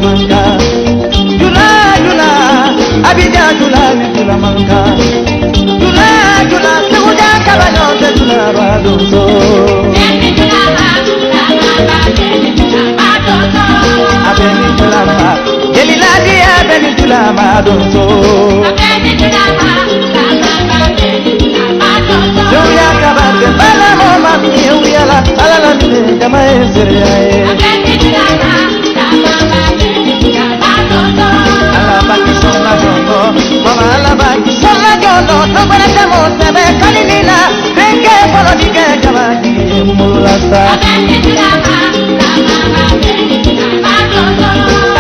manka. Jula jula, abija jula ni jula manka. Jula jula, sekuja kabano se jula badonso. Abeni jula ma, gelila dia abeni jula badonso. Julia kabate bala mama miya la ala tine kama eseriya. Ala baki sonna jono, mama ala baki sonna jono. Tobara kamo sebe kalinina, denke polo dike kama mulasa.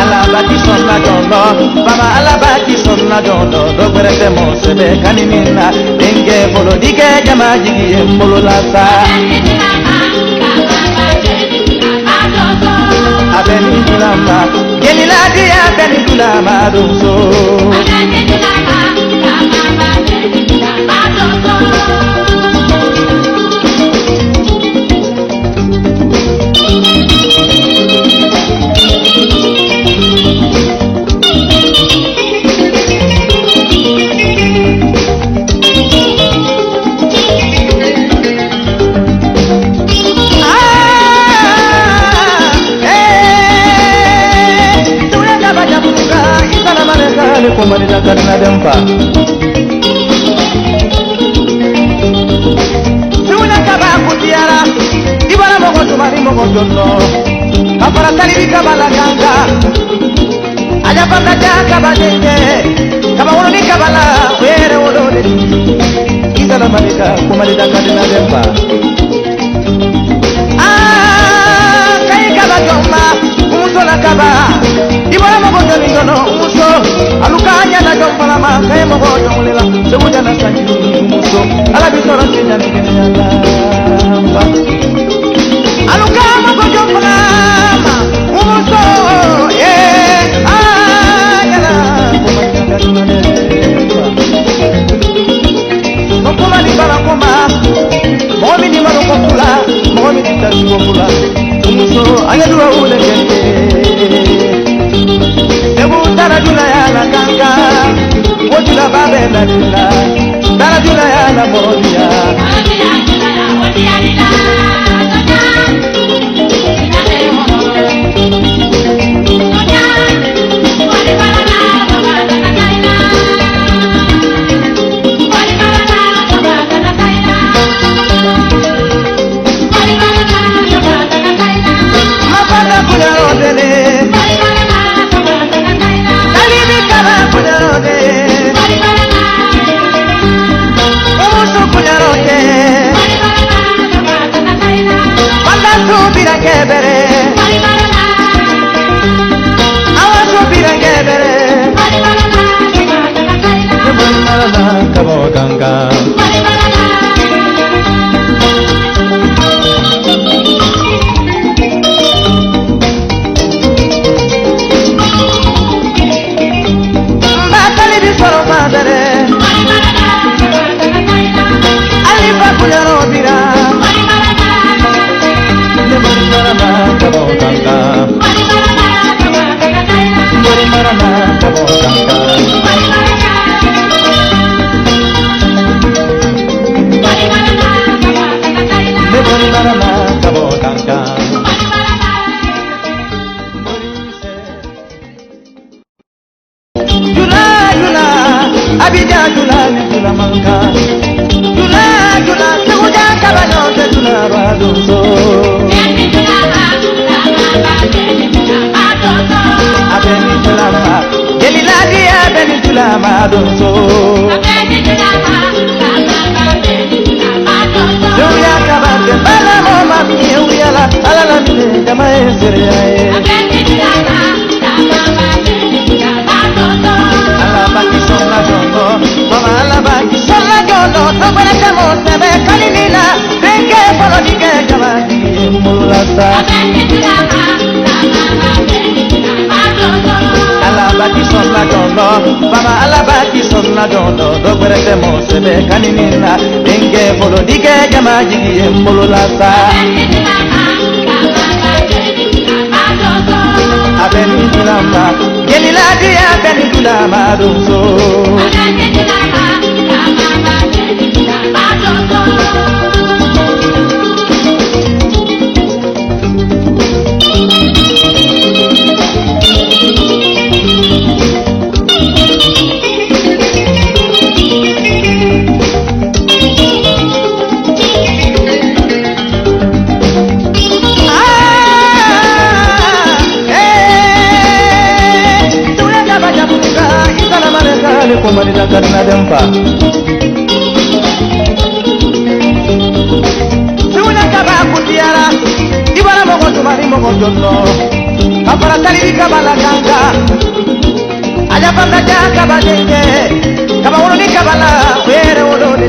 Ala baki sonna jono, mama ala baki sonna jono. Tobara kamo sebe kalinina, denke polo dike kama mulasa. Abeni julama, gelila dia abeni julama donso. Kumani karena dempa. Suna kaba kutiara, ibara mogo tumani mogo jono. Kapara tali kabala ganga, aja panda jaga badenge. Kaba uno ni kabala, were uno ni. Isala malika kumani karena dempa. Ah, kai kaba joma, umusola kaba. Ibara mogo jono umuso. Alukanya na jomala ma kay mo go jomlela sebuja na sanju muso ala bi toro tinya ni nyala alukama go jomala ma muso ayala ko kuma ni bala kuma mo mi ni malo ko kula mo mi ni tashi ko kula muso ayadu ule kente Dara jula ya la ganga, wajula babe la jula. Dara jula ya la modia. Mapanda punya rodele. Baba alabaki sonna dono do perete mo sebe kaninina denge polo dige jama jigi mbolo lasa abeni tulama jula madunso. Komanita karena dempa. Suna kaba kutiara, ibara mogoto mari mogoto no. Kapara tali di kabala ganga. Aja panda jaga badenge. Kaba wono ni kabala, were wono ni.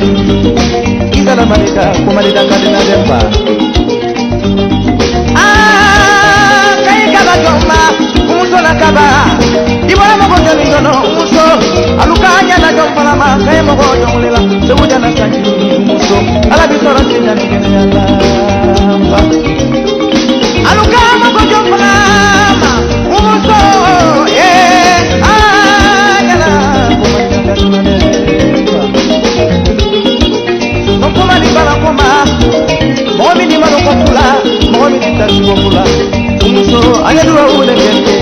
Isana manita komanita karena dempa. Ah, kai kaba jomma, kumusola kaba. Ibara mogoto ni no muso. Alukanya na jompala makaye mogojo mulela sebuja na sanji muso ala bisoro tinya ngene yalla alukanya mogojo jompala muso ayala nokuma ni bala koma momi ni maloko kula momi ni tasibo kula muso ayadura ule kente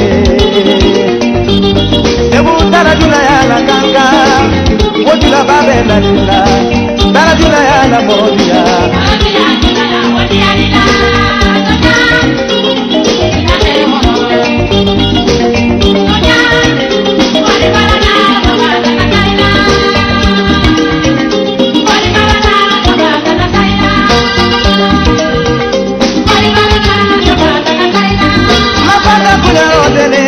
Ebu tara jula ya la ganga, wotila babe na jula, tara jula ya la modia. Mapanda kunya rodele.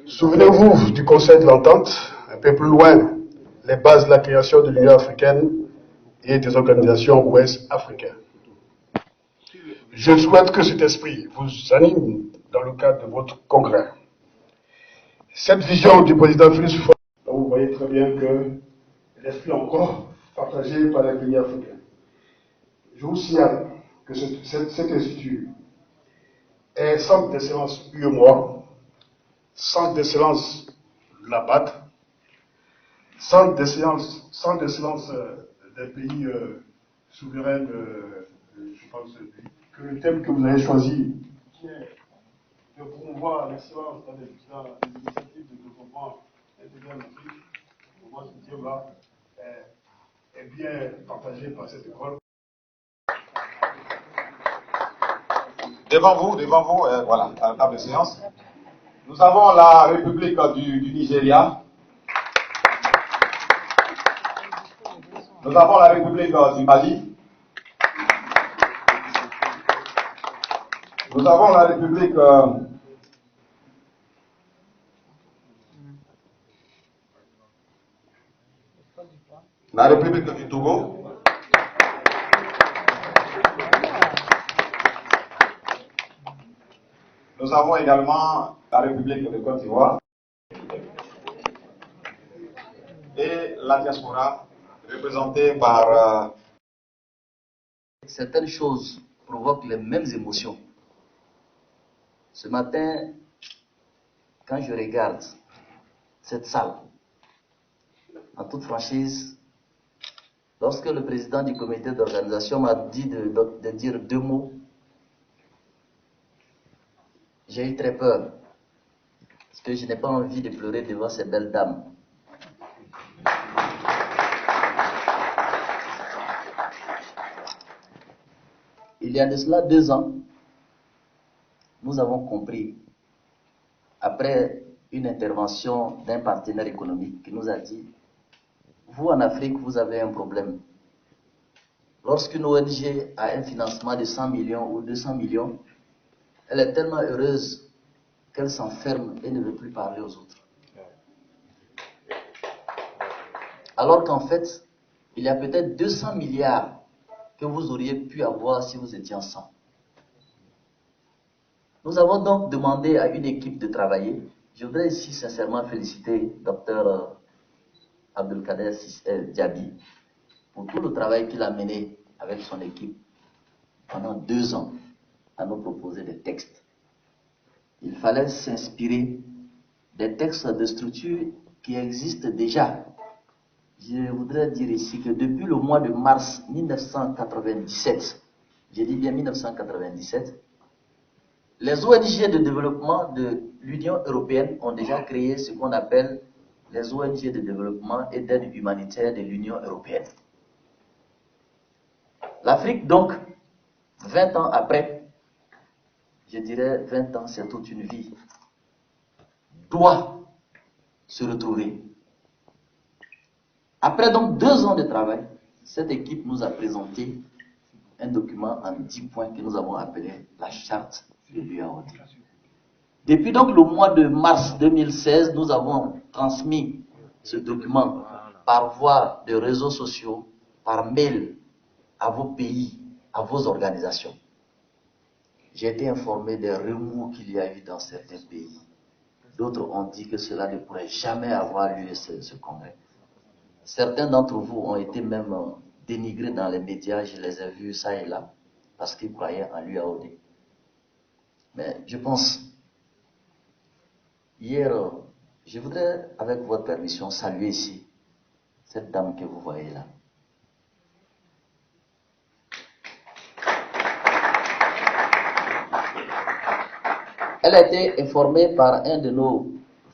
Souvenez-vous du Conseil de l'Entente, un peu plus loin, les bases de la création de l'Union africaine et des organisations ouest-africaines. Je souhaite que cet esprit vous anime dans le cadre de votre congrès. Cette vision du président Félix Houphouët, vous voyez très bien que l'esprit encore partagé par les pays africains. Je vous signale que cet institut est centre d'excellence UEMOA, centre d'excellence de la BAD, centre d'excellence des pays souverains, je pense, que le thème que vous avez choisi, qui est de promouvoir l'excellence dans les initiatives de développement intégral en Afrique, pour moi ce thème-là est bien partagé par cette école. Devant vous, voilà, à la table de séance, nous avons la République du Nigeria. Nous avons la République du Mali. Nous avons la République du Togo. Nous avons également la République de Côte d'Ivoire et la diaspora représentée par... Certaines choses provoquent les mêmes émotions. Ce matin, quand je regarde cette salle, en toute franchise, lorsque le président du comité d'organisation m'a dit de dire deux mots, j'ai eu très peur. Parce que je n'ai pas envie de pleurer devant ces belles dames. Il y a de cela 2 ans, nous avons compris, après une intervention d'un partenaire économique qui nous a dit, vous en Afrique, vous avez un problème. Lorsqu'une ONG a un financement de 100 millions ou 200 millions, elle est tellement heureuse qu'elle s'enferme et ne veut plus parler aux autres. Alors qu'en fait, il y a peut-être 200 milliards que vous auriez pu avoir si vous étiez ensemble. Nous avons donc demandé à une équipe de travailler. Je voudrais ici sincèrement féliciter Dr Abdelkader Diaby pour tout le travail qu'il a mené avec son équipe pendant 2 ans à nous proposer des textes. Il fallait s'inspirer des textes de structure qui existent déjà. Je voudrais dire ici que depuis le mois de mars 1997, j'ai dit bien 1997, les ONG de développement de l'Union européenne ont déjà créé ce qu'on appelle les ONG de développement et d'aide humanitaire de l'Union européenne. L'Afrique, donc, 20 ans après, je dirais 20 ans, c'est toute une vie, doit se retrouver. Après donc 2 ans de travail, cette équipe nous a présenté un document en 10 points que nous avons appelé la charte de l'UAOD. Depuis donc le mois de mars 2016, nous avons transmis ce document par voie de réseaux sociaux, par mail à vos pays, à vos organisations. J'ai été informé des remous qu'il y a eu dans certains pays. D'autres ont dit que cela ne pourrait jamais avoir lieu, ce congrès. Certains d'entre vous ont été même dénigrés dans les médias, je les ai vus ça et là, parce qu'ils croyaient en l'UAOD. Mais je pense, hier, je voudrais, avec votre permission, saluer ici cette dame que vous voyez là. Elle a été informée par un de nos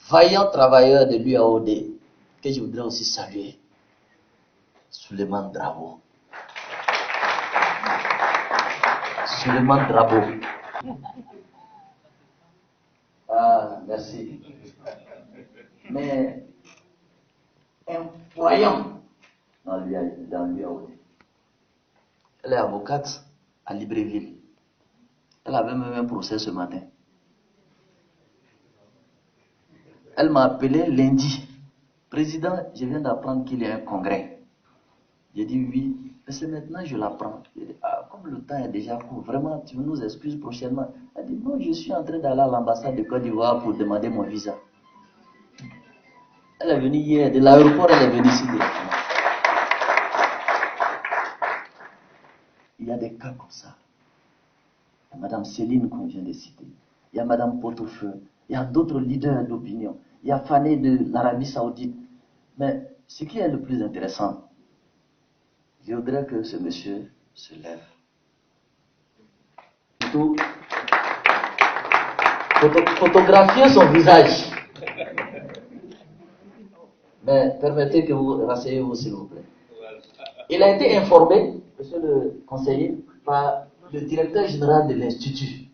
vaillants travailleurs de l'UAOD, que je voudrais aussi saluer, Suleiman Drabo. Suleiman Drabo. Ah, merci. Mais incroyable dans l'UAOD. Elle est avocate à Libreville. Elle avait même un procès ce matin. Elle m'a appelé lundi. Président, je viens d'apprendre qu'il y a un congrès. J'ai dit oui, mais c'est maintenant que je l'apprends. Comme le temps est déjà court, vraiment, tu nous excuses prochainement. Elle dit non, je suis en train d'aller à l'ambassade de Côte d'Ivoire pour demander mon visa. Elle est venue hier, de l'aéroport, elle est venue ici directement. Il y a des cas comme ça. Il y a Mme Céline qu'on vient de citer. Il y a Mme Potofeu. Il y a d'autres leaders d'opinion. Il y a Fané de l'Arabie Saoudite. Mais ce qui est le plus intéressant, je voudrais que ce monsieur se lève. Plutôt, photographier son visage. Mais permettez que vous rasseyez-vous, s'il vous plaît. Il a été informé, monsieur le conseiller, par le directeur général de l'Institut.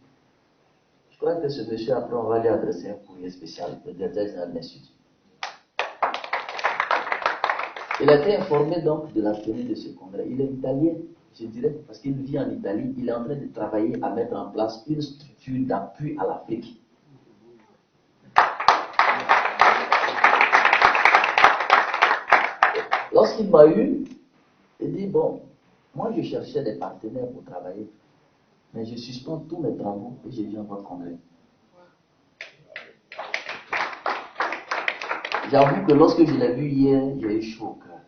Je crois que ce monsieur, après, on va lui adresser un courrier spécial, le directeur général de l'Institut. Il a été informé donc de la tenue de ce congrès. Il est italien, je dirais, parce qu'il vit en Italie. Il est en train de travailler à mettre en place une structure d'appui à l'Afrique. Lorsqu'il m'a eu, il dit, bon, moi je cherchais des partenaires pour travailler, mais je suspends tous mes travaux et je viens à votre congrès. J'avoue que lorsque je l'ai vu hier, j'ai eu chaud au cœur.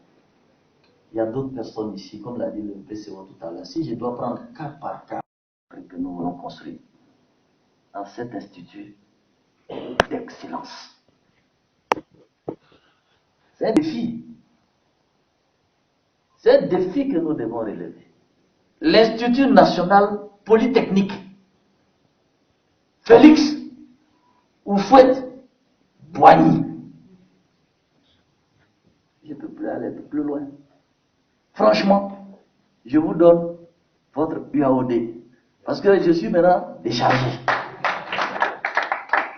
Il y a d'autres personnes ici, comme l'a dit le PCO tout à l'heure. Si je dois prendre cas par cas que nous voulons construire dans cet institut d'excellence, c'est un défi. C'est un défi que nous devons relever. L'Institut national polytechnique, Félix Houphouët-Boigny. Je ne peux plus aller plus loin. Franchement, je vous donne votre UAOD. Parce que je suis maintenant déchargé.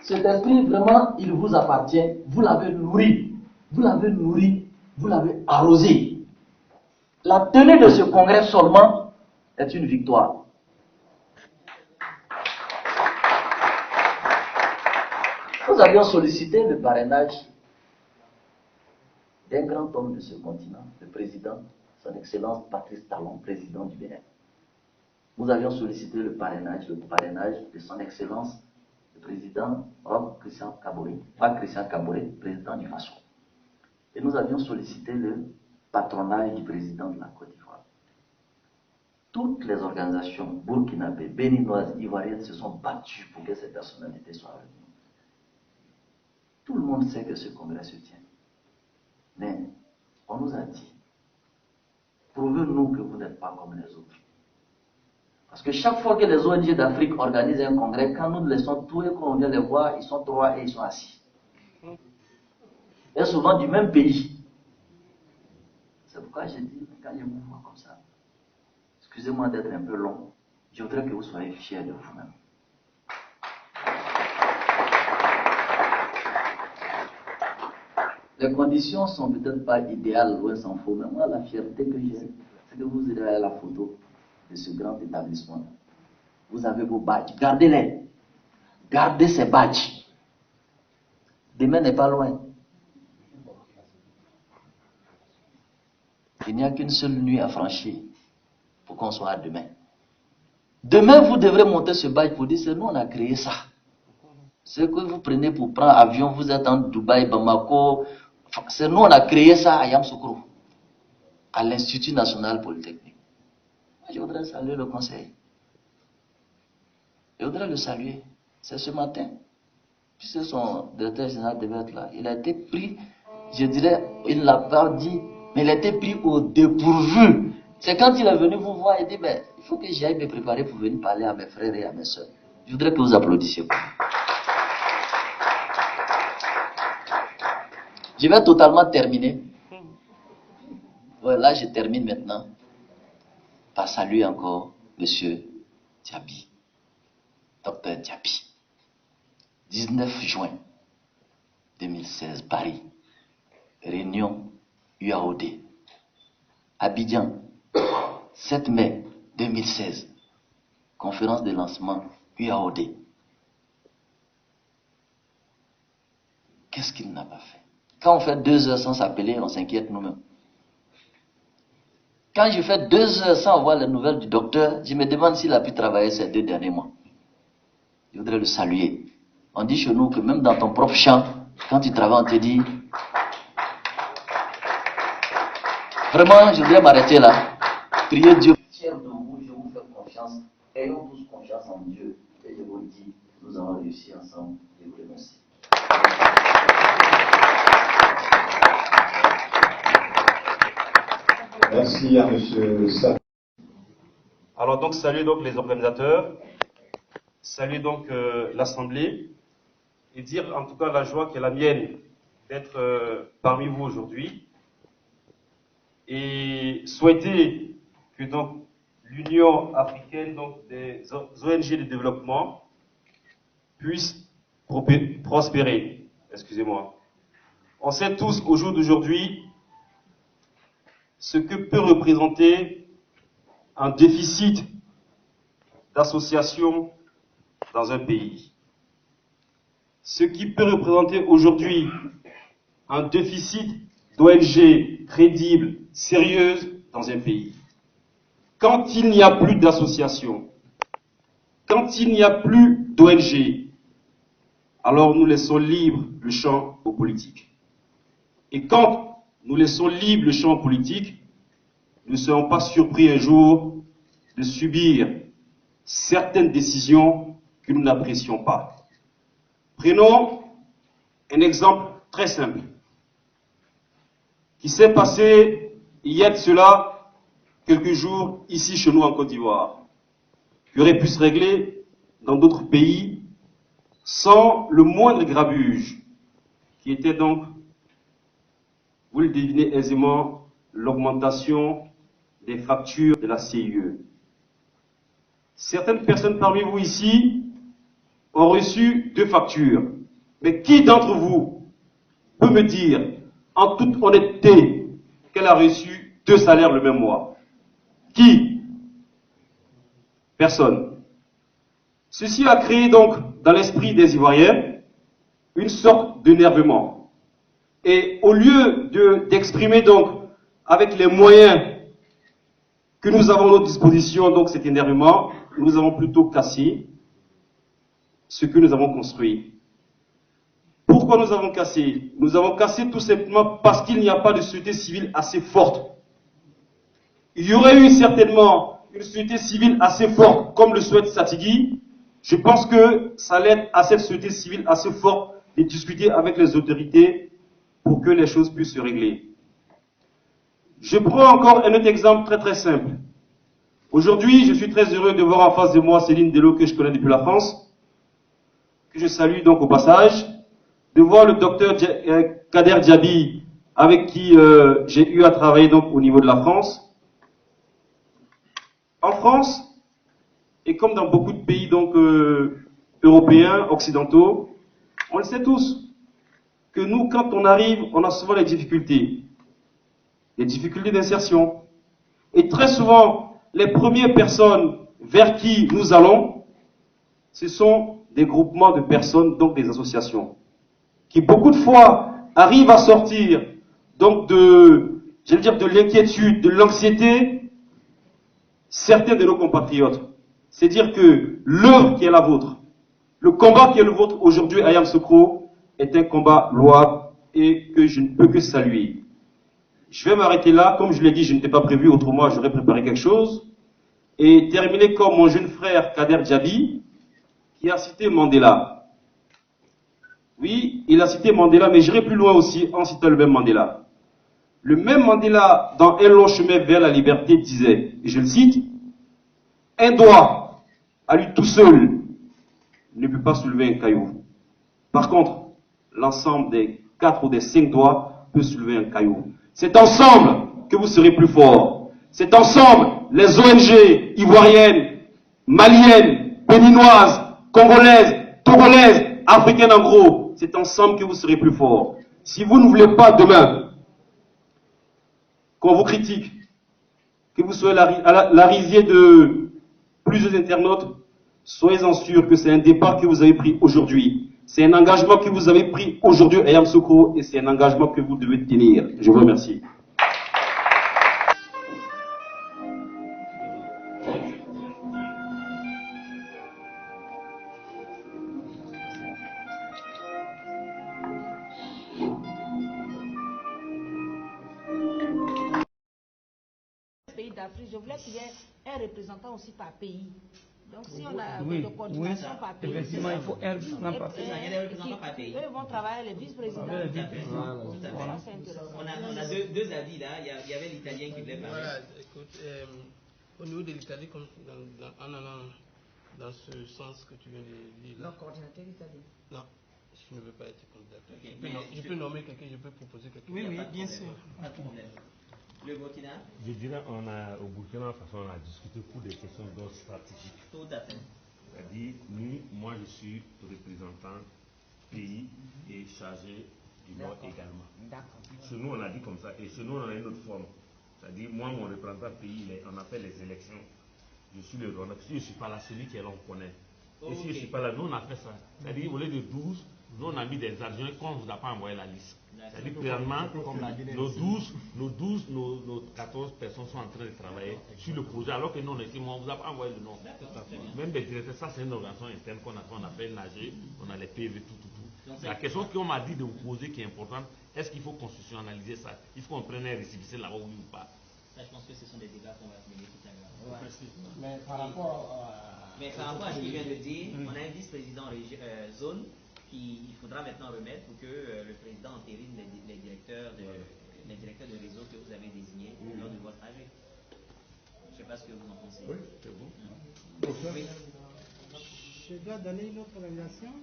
Cet esprit, vraiment, il vous appartient. Vous l'avez nourri. Vous l'avez nourri. Vous l'avez arrosé. La tenue de ce congrès seulement est une victoire. Nous avions sollicité le parrainage d'un grand homme de ce continent, le président, son Excellence Patrice Talon, président du Bénin. Nous avions sollicité le parrainage de son Excellence, le président Christian Kaboré, président du Faso. Et nous avions sollicité le patronage du président de la Côte d'Ivoire. Toutes les organisations burkinabées, béninoises, ivoiriennes se sont battues pour que ces personnalités soient revenues. Tout le monde sait que ce congrès se tient. Mais on nous a dit, prouvez-nous que vous n'êtes pas comme les autres. Parce que chaque fois que les ONG d'Afrique organisent un congrès, quand nous les laissons tous et qu'on vient les voir, ils sont trois et ils sont assis. Et souvent du même pays. C'est pourquoi j'ai dit, quand je vous vois comme ça, excusez-moi d'être un peu long, je voudrais que vous soyez fiers de vous-même. Les conditions sont peut-être pas idéales, loin s'en faut, mais moi, la fierté que j'ai, c'est que vous irez à la photo de ce grand établissement. Vous avez vos badges, gardez-les. Gardez ces badges. Demain n'est pas loin. Il n'y a qu'une seule nuit à franchir pour qu'on soit à demain. Demain, vous devrez monter ce badge pour dire, c'est nous, on a créé ça. Ce que vous prenez pour prendre avion, vous êtes en Dubaï, Bamako, c'est nous, on a créé ça à Yamoussoukro, à l'Institut National Polytechnique. Je voudrais saluer le conseil. Je voudrais le saluer. C'est ce matin. Puisque son directeur général devait être là. Il a été pris, je dirais, il ne l'a pas dit, mais il a été pris au dépourvu. C'est quand il est venu vous voir, il dit, ben, il faut que j'aille me préparer pour venir parler à mes frères et à mes soeurs. Je voudrais que vous applaudissiez pour lui. Je vais totalement terminer. Voilà, je termine maintenant par saluer encore M. Diaby, Dr Diaby. 19 juin 2016, Paris. Réunion UAOD. Abidjan, 7 mai 2016. Conférence de lancement UAOD. Qu'est-ce qu'il n'a pas fait? Quand on fait 2 heures sans s'appeler, on s'inquiète nous-mêmes. Quand je fais 2 heures sans avoir les nouvelles du docteur, je me demande s'il a pu travailler ces 2 derniers mois. Je voudrais le saluer. On dit chez nous que même dans ton propre champ, quand tu travailles, on te dit... Vraiment, je voudrais m'arrêter là. Priez Dieu. Fier de vous, je vous fais confiance. Ayons tous confiance en Dieu. Et je vous le dis, nous allons réussir ensemble. Je vous remercie. Merci à M. Sa. Alors donc, saluer donc les organisateurs, saluer donc l'Assemblée, et dire en tout cas la joie qui est la mienne d'être parmi vous aujourd'hui, et souhaiter que donc l'Union africaine, donc des ONG de développement, puisse prospérer. Excusez-moi. On sait tous au jour d'aujourd'hui ce que peut représenter un déficit d'associations dans un pays. Ce qui peut représenter aujourd'hui un déficit d'ONG crédibles, sérieuses dans un pays. Quand il n'y a plus d'associations, quand il n'y a plus d'ONG, alors nous laissons libre le champ aux politiques. Et quand nous laissons libre le champ politique, nous ne serons pas surpris un jour de subir certaines décisions que nous n'apprécions pas. Prenons un exemple très simple qui s'est passé il y a de cela quelques jours ici chez nous en Côte d'Ivoire, qui aurait pu se régler dans d'autres pays sans le moindre grabuge, qui était donc, vous le devinez aisément, l'augmentation des factures de la CIE. Certaines personnes parmi vous ici ont reçu 2 factures. Mais qui d'entre vous peut me dire, en toute honnêteté, qu'elle a reçu 2 salaires le même mois? Qui? Personne. Ceci a créé donc dans l'esprit des Ivoiriens une sorte d'énervement. Et au lieu d'exprimer donc avec les moyens que nous avons à notre disposition donc cet énervement, nous avons plutôt cassé ce que nous avons construit. Pourquoi nous avons cassé? Nous avons cassé tout simplement parce qu'il n'y a pas de société civile assez forte. Il y aurait eu certainement une société civile assez forte comme le souhaite Satigui. Je pense que ça allait être à cette société civile assez forte de discuter avec les autorités pour que les choses puissent se régler. Je prends encore un autre exemple très très simple. Aujourd'hui, je suis très heureux de voir en face de moi Céline Dello que je connais depuis la France, que je salue donc au passage, de voir le docteur Kader Djabi avec qui j'ai eu à travailler donc au niveau de la France. En France, et comme dans beaucoup de pays donc européens, occidentaux, on le sait tous, que nous, quand on arrive, on a souvent des difficultés d'insertion. Et très souvent, les premières personnes vers qui nous allons, ce sont des groupements de personnes, donc des associations, qui beaucoup de fois arrivent à sortir donc de l'inquiétude, de l'anxiété, certains de nos compatriotes. C'est dire que l'œuvre qui est la vôtre, le combat qui est le vôtre aujourd'hui à Yamoussoukro est un combat louable et que je ne peux que saluer. Je vais m'arrêter là. Comme je l'ai dit, je n'étais pas prévu, autrement j'aurais préparé quelque chose. Et terminer comme mon jeune frère Kader Djabi, qui a cité Mandela. Oui, il a cité Mandela, mais j'irai plus loin aussi en citant le même Mandela. Le même Mandela, dans Un long chemin vers la liberté, disait, et je le cite, « Un doigt, à lui tout seul, ne peut pas soulever un caillou. Par contre, l'ensemble des 4 ou des 5 doigts peut soulever un caillou. C'est ensemble que vous serez plus forts. C'est ensemble, les ONG ivoiriennes, maliennes, béninoises, congolaises, togolaises, africaines en gros, c'est ensemble que vous serez plus forts. Si vous ne voulez pas demain qu'on vous critique, que vous soyez la risée de plusieurs internautes, soyez-en sûrs que c'est un départ que vous avez pris aujourd'hui. C'est un engagement que vous avez pris aujourd'hui à Yamoussoukro et c'est un engagement que vous devez tenir. Je vous remercie. Pays d'Afrique, je voulais qu'il y ait un représentant aussi par pays. Donc si on a de coordination par pays, effectivement, il faut un représentant par pays. Il y a des représentants par pays. Eux vont travailler, les vice-présidents. On a deux avis là. Il y avait l'Italien qui voulait parler. Voilà, écoute, au niveau de l'Italie, comme en allant dans ce sens que tu viens de dire. Le coordinateur italien. Non, je ne veux pas être candidat. Okay, je peux nommer quelqu'un, je peux proposer quelqu'un. Oui, bien sûr. Pas de problème. Le Burkina? Je dirais au Burkina Faso, on a discuté pour des questions d'ordre stratégique. Tout à fait. C'est-à-dire, moi je suis représentant pays et chargé du Nord également. D'accord. Chez nous, on a dit comme ça, et chez nous, on a une autre forme. C'est-à-dire, moi, mon représentant pays, on a fait les élections. Je suis le roi. Si je ne suis pas là, celui qui est là, on connaît. Et si je ne suis pas là, nous, on a fait ça. C'est-à-dire, au lieu de 12, nous, on a mis des adjoints quand on ne vous a pas envoyé la liste. C'est-à-dire, clairement, nos 14 personnes sont en train de travailler sur le projet, alors que nous, on était, on ne vous a pas envoyé le nom. Même les directeurs, ça, c'est une organisation interne qu'on a fait. On a fait nager, on a les PV, tout. La question qu'on m'a dit de vous poser qui est importante, est-ce qu'il faut constitutionnaliser ça? Il faut qu'on prenne un récépissé là-bas, oui ou pas? Ça, je pense que ce sont des débats qu'on va mener tout à l'heure. Ouais. Mais par rapport à ce qu'il vient de dire, on a un vice-président zone qu'il faudra maintenant remettre pour que le président entérine les directeurs de réseau que vous avez désignés lors de votre AG. Je ne sais pas ce que vous en pensez. Oui, c'est bon. Oui. Je dois donner une autre organisation.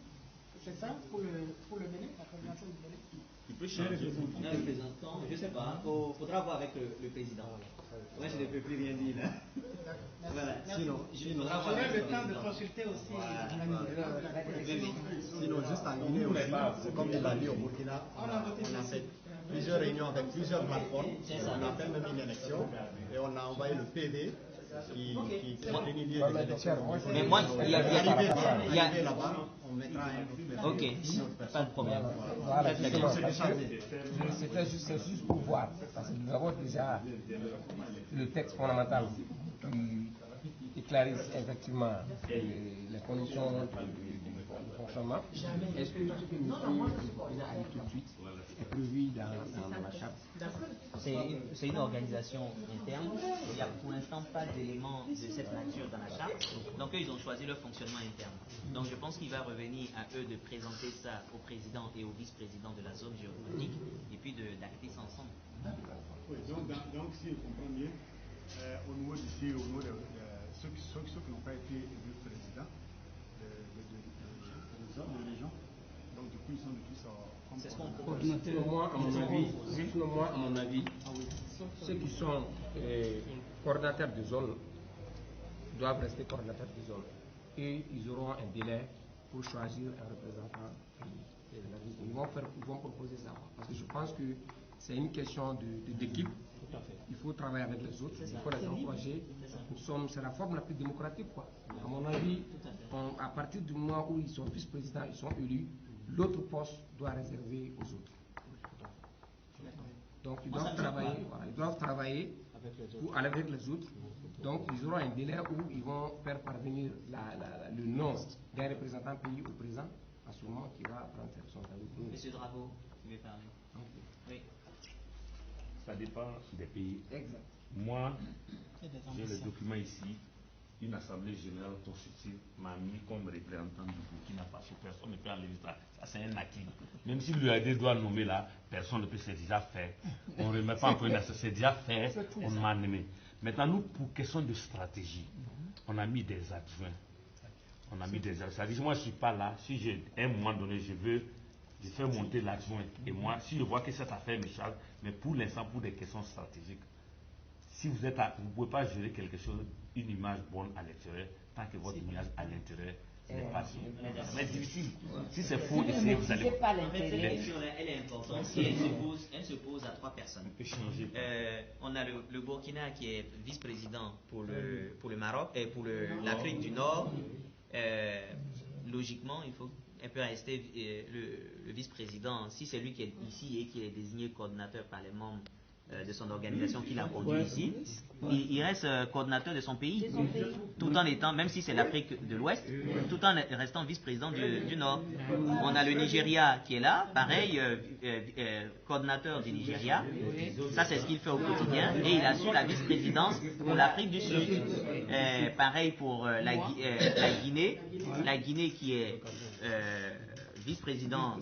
C'est ça pour le Bénin, la coordination du Bénin? Un représentant, je ne sais pas, il faudra voir avec le président. Moi, je ne peux plus rien dire là. Voilà. Sinon, j'aurai le temps de consulter aussi. Sinon, juste en Guinée aussi, comme il l'a dit au Burkina, on a fait plusieurs réunions avec plusieurs plateformes. On a fait même une élection et on a envoyé le PV qui définit les élections. Mais moi, il y a là-bas, on mettra un. Ok, pas de problème. Voilà, c'était juste pour voir, parce que nous avons déjà le texte fondamental qui clarisse effectivement les conditions du fonctionnement. Est-ce que ce que nous pouvons aller tout de suite est prévu dans la charte? C'est une organisation interne. Il n'y a pour l'instant pas d'éléments de cette nature dans la charte. Donc eux, ils ont choisi leur fonctionnement interne. Donc je pense qu'il va revenir à eux de présenter ça au président et au vice-président de la zone géographique et puis d'acter ça ensemble. Oui, donc si je comprends bien, au niveau d'ici, au niveau de ceux qui n'ont pas été élus présidents de zones, de régions, donc du coup ils sont de tous comme selon moi, à mon avis, ceux qui sont coordinateurs de zone doivent rester coordinateurs de zone. Et ils auront un délai pour choisir un représentant. Ils vont proposer ça. Parce que je pense que c'est une question d'équipe. Il faut travailler avec les autres, il faut les encourager. C'est la forme la plus démocratique, quoi. À mon avis, à partir du moment où ils sont vice-présidents, ils sont élus, l'autre poste doit réserver aux autres. Donc ils doivent travailler avec les autres. Donc ils auront un délai où ils vont faire parvenir le nom d'un représentant pays au président, à ce moment qui va prendre ses responsabilités. Monsieur Drago, tu veux parler? Oui. Ça dépend des pays. Exact. Moi, j'ai le document ici. Une assemblée générale constituée m'a mis comme représentant du Burkina Faso. Personne ne peut enlever ça. Ça, c'est un acquis. Même si l'UAD doit nommer là, personne ne peut. C'est déjà fait. On ne remet pas en point. C'est déjà fait. On m'a nommé. Maintenant, nous, pour question de stratégie, on a mis des adjoints. On a mis des adjoints. C'est-à-dire, moi, je ne suis pas là. Si j'ai un moment donné, je fais monter l'adjoint. Et moi, si je vois que cette affaire me charge, mais pour l'instant, pour des questions stratégiques, si vous ne pouvez pas gérer quelque chose, une image bonne à l'extérieur, tant que votre image à l'intérieur n'est pas sûre. C'est difficile. Si c'est faux, essayez, vous allez. En fait, cette question-là, elle est importante. Si elle se pose à trois personnes. On a le Burkina qui est vice-président pour le Maroc et pour l'Afrique du Nord. Logiquement, elle peut rester le vice-président, si c'est lui qui est ici et qui est désigné coordinateur par les membres de son organisation qu'il a conduit ici, il reste coordinateur de son pays, tout en étant, même si c'est l'Afrique de l'Ouest, tout en restant vice-président du Nord. On a le Nigeria qui est là, pareil, coordinateur du Nigeria, ça c'est ce qu'il fait au quotidien, et il assure la vice-présidence pour l'Afrique du Sud. Pareil pour la Guinée qui est vice-président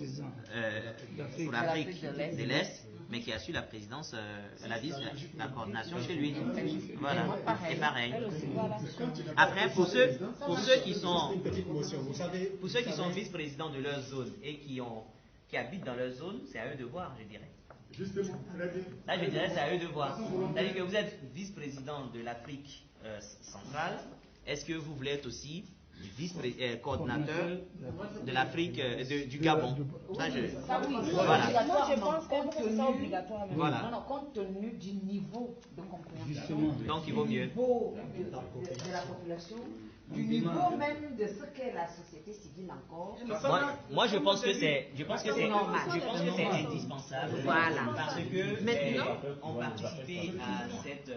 pour l'Afrique de l'Est, mais qui assure la présidence, la coordination chez lui. Voilà, et pareil. Après, pour ceux qui sont vice-présidents de leur zone et qui habitent dans leur zone, c'est à eux de voir, je dirais. Justement, très bien. Là, je dirais c'est à eux de voir. C'est-à-dire que vous êtes vice-président de l'Afrique centrale. Est-ce que vous voulez être aussi vice-coordinateur de l'Afrique, du Gabon? Ça, oui. Voilà. Moi, je pense compte tenu du niveau de compréhension. Donc, il vaut mieux. Du niveau de la population, du niveau même de ce qu'est la société civile encore. Moi, je pense que c'est indispensable. Voilà. Parce que on participait à cette.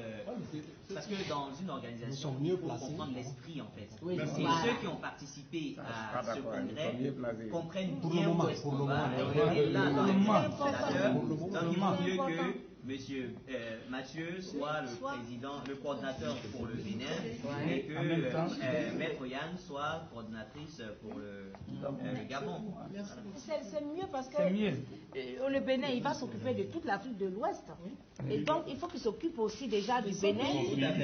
Parce que dans une organisation, il faut comprendre l'esprit en fait. Et ceux qui ont participé à ce congrès comprennent bien où est-ce qu'on va. Et là, dans les sénateurs, donc il vaut mieux que Monsieur Mathieu soit le président, le coordinateur pour le Bénin, et que Maître Yann soit coordinatrice pour le Gabon. C'est mieux parce que le Bénin, il va s'occuper de toute l'Afrique de l'Ouest. Et donc, il faut qu'il s'occupe aussi déjà du Bénin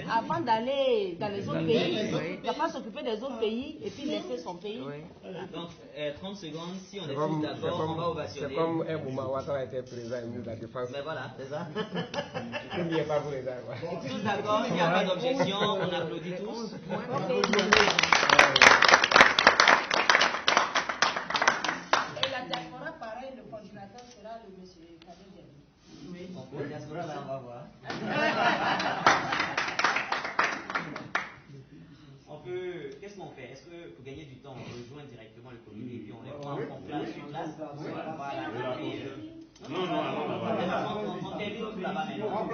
avant d'aller dans les autres pays. Il ne va pas s'occuper des autres pays et puis laisser son pays. Donc, 30 secondes, si on est tous d'accord, on va ovationner. C'est comme un moment où Ouattara était président de la défense. Mais voilà, c'est ça. Il n'y est pas président. Tous d'accord, il n'y a pas d'objection, on applaudit tous. Et la diaspora, pareil, le coordinateur sera le monsieur Kader Diaby. Oui, la diaspora, là, on va voir. Qu'est-ce qu'on fait? Est-ce que pour gagner du temps, on rejoint directement le comité et puis on les prend en place sur place? Non, on termine tout là-bas maintenant.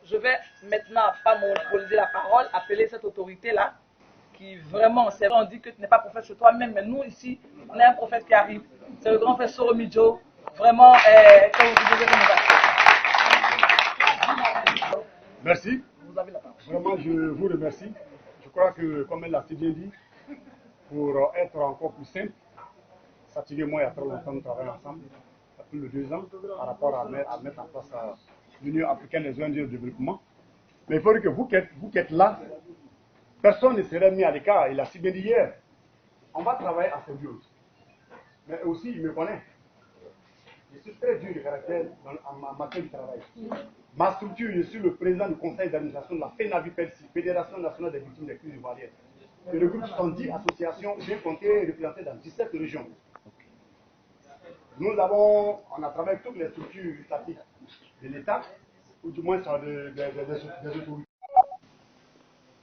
Je vais maintenant, pas monopoliser la parole, appeler cette autorité-là, qui vraiment, c'est vrai, on dit que tu n'es pas prophète chez toi-même, mais nous ici, on a un prophète qui arrive. C'est le grand frère Soro Midjo, vraiment, que vous devez remercier. Merci. Vous avez la parole. Vraiment, je vous remercie. Je crois que, comme elle l'a si bien dit, pour être encore plus simple, Satigué et moi, il y a très longtemps, nous travaillons ensemble, il y a plus de 2 ans, par rapport à mettre en place l'Union africaine des ONG de développement. Mais il faut dire que vous qui êtes là, personne ne serait mis à l'écart. Il a si bien dit hier. On va travailler à symbiose. Mais aussi, il me connaît. Je suis très dur de caractère en matière du travail. Ma structure, je suis le président du conseil d'administration de la FENAVI-PELSI, Fédération nationale des victimes des crises ivoiriennes. Et le groupe 70 associations bien comptées et représentées dans 17 régions. On a travaillé avec toutes les structures étatiques de l'État, ou du moins des autorités.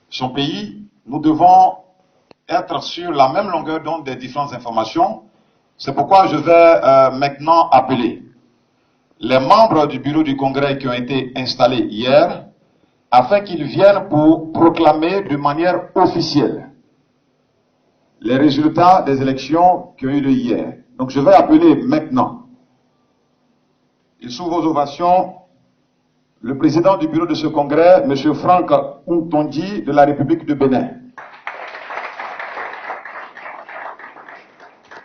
Son pays, nous devons être sur la même longueur d'onde des différentes informations. C'est pourquoi je vais maintenant appeler les membres du bureau du Congrès qui ont été installés hier, afin qu'ils viennent pour proclamer de manière officielle les résultats des élections qui ont eu lieu hier. Donc je vais appeler maintenant, et sous vos ovations, le président du bureau de ce congrès, M. Franck Ountondi de la République de Bénin.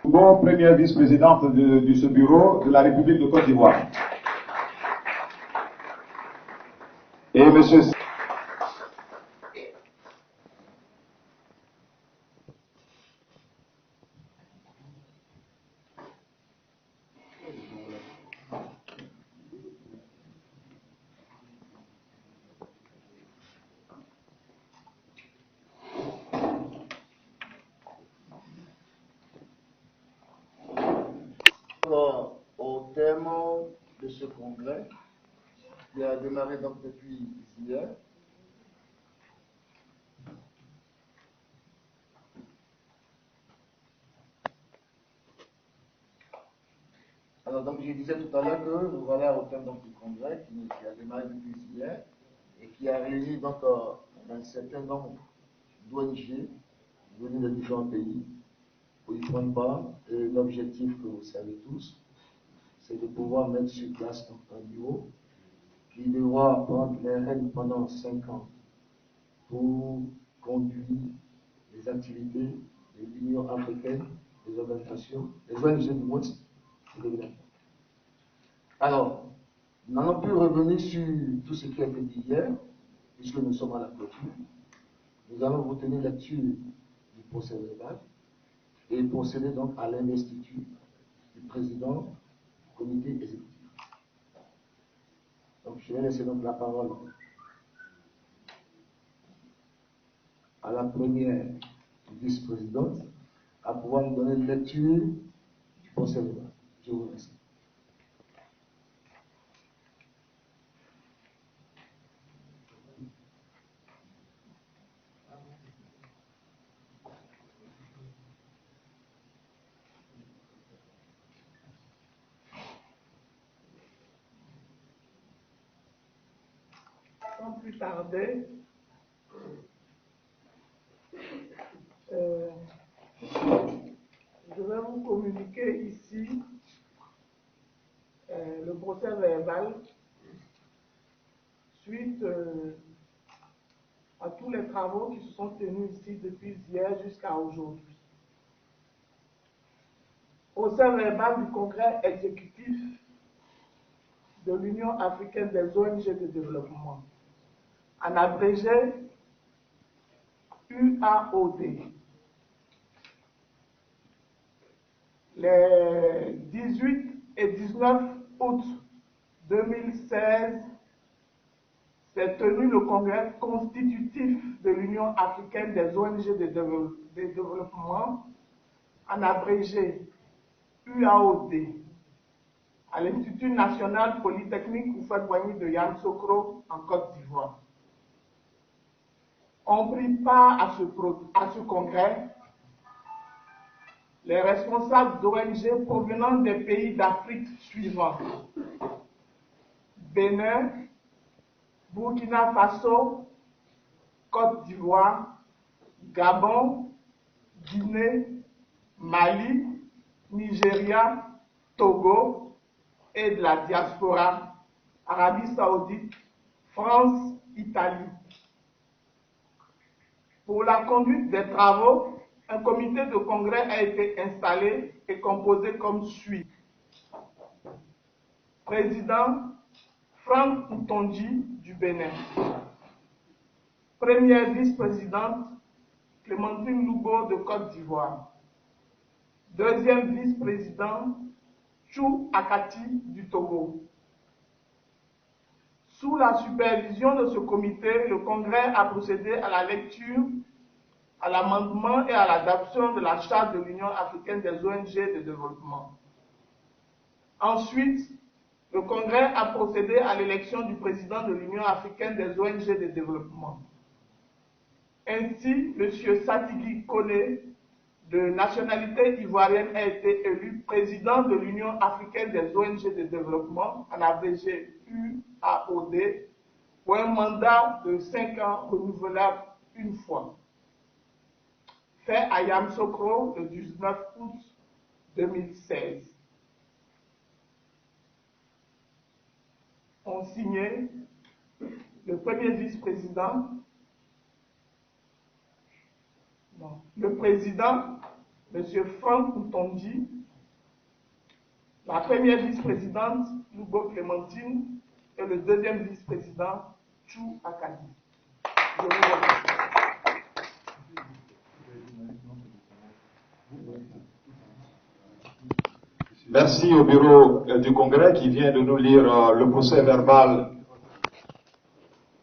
Bon, première vice-présidente de ce bureau de la République de Côte d'Ivoire. Et M. Au terme de ce congrès, qui a démarré donc depuis hier, alors donc je disais tout à l'heure que nous voilà au terme donc, du congrès qui a démarré depuis hier et qui a réuni donc un certain nombre d'ONG venus de différents pays pour y prendre part. Et l'objectif que vous savez tous, c'est de pouvoir mettre sur place donc, un bureau qui devra prendre les rênes pendant 5 ans pour conduire les activités de l'Union africaine, des organisations, des ONG du monde. Alors, nous n'allons plus revenir sur tout ce qui a été dit hier, puisque nous sommes à la clôture. Nous allons vous tenir lecture du procès verbal et procéder donc à l'investiture du président du comité exécutif. Donc, je vais laisser donc la parole à la première vice-présidente à pouvoir nous donner lecture du procès verbal. Je vous remercie. Sans plus tarder, je vais vous communiquer communiquer ici le procès verbal suite à tous les travaux qui se sont tenus ici depuis hier jusqu'à aujourd'hui. Procès verbal du Congrès exécutif de l'Union africaine des ONG de développement, en abrégé UAOD. Les 18 et 19 août 2016, s'est tenu le congrès constitutif de l'Union africaine des ONG de développement, en abrégé UAOD, à l'Institut national polytechnique Houphouët-Boigny de Yamoussoukro en Côte d'Ivoire. Ont pris part à ce congrès les responsables d'ONG provenant des pays d'Afrique suivants: Bénin, Burkina Faso, Côte d'Ivoire, Gabon, Guinée, Mali, Nigeria, Togo et de la diaspora, Arabie Saoudite, France, Italie. Pour la conduite des travaux, un comité de congrès a été installé et composé comme suit. Président Franck Ntonji du Bénin. Première vice-présidente Clémentine Lougo de Côte d'Ivoire. Deuxième vice-président Chou Akati du Togo. Sous la supervision de ce comité, le Congrès a procédé à la lecture, à l'amendement et à l'adoption de la Charte de l'Union africaine des ONG de développement. Ensuite, le Congrès a procédé à l'élection du président de l'Union africaine des ONG de développement. Ainsi, M. Satigui Kone, de nationalité ivoirienne, a été élu président de l'Union africaine des ONG de développement, en abrégé UAOD, pour un mandat de 5 ans renouvelable une fois. Fait à Yamoussoukro le 19 août 2016. Ont signé le premier vice-président, le président, M. Franck Ntonji, la première vice-présidente, Lougo Clémentine, et le deuxième vice-président, Chou Akadi. Je vous remercie. Merci au bureau du Congrès qui vient de nous lire le procès verbal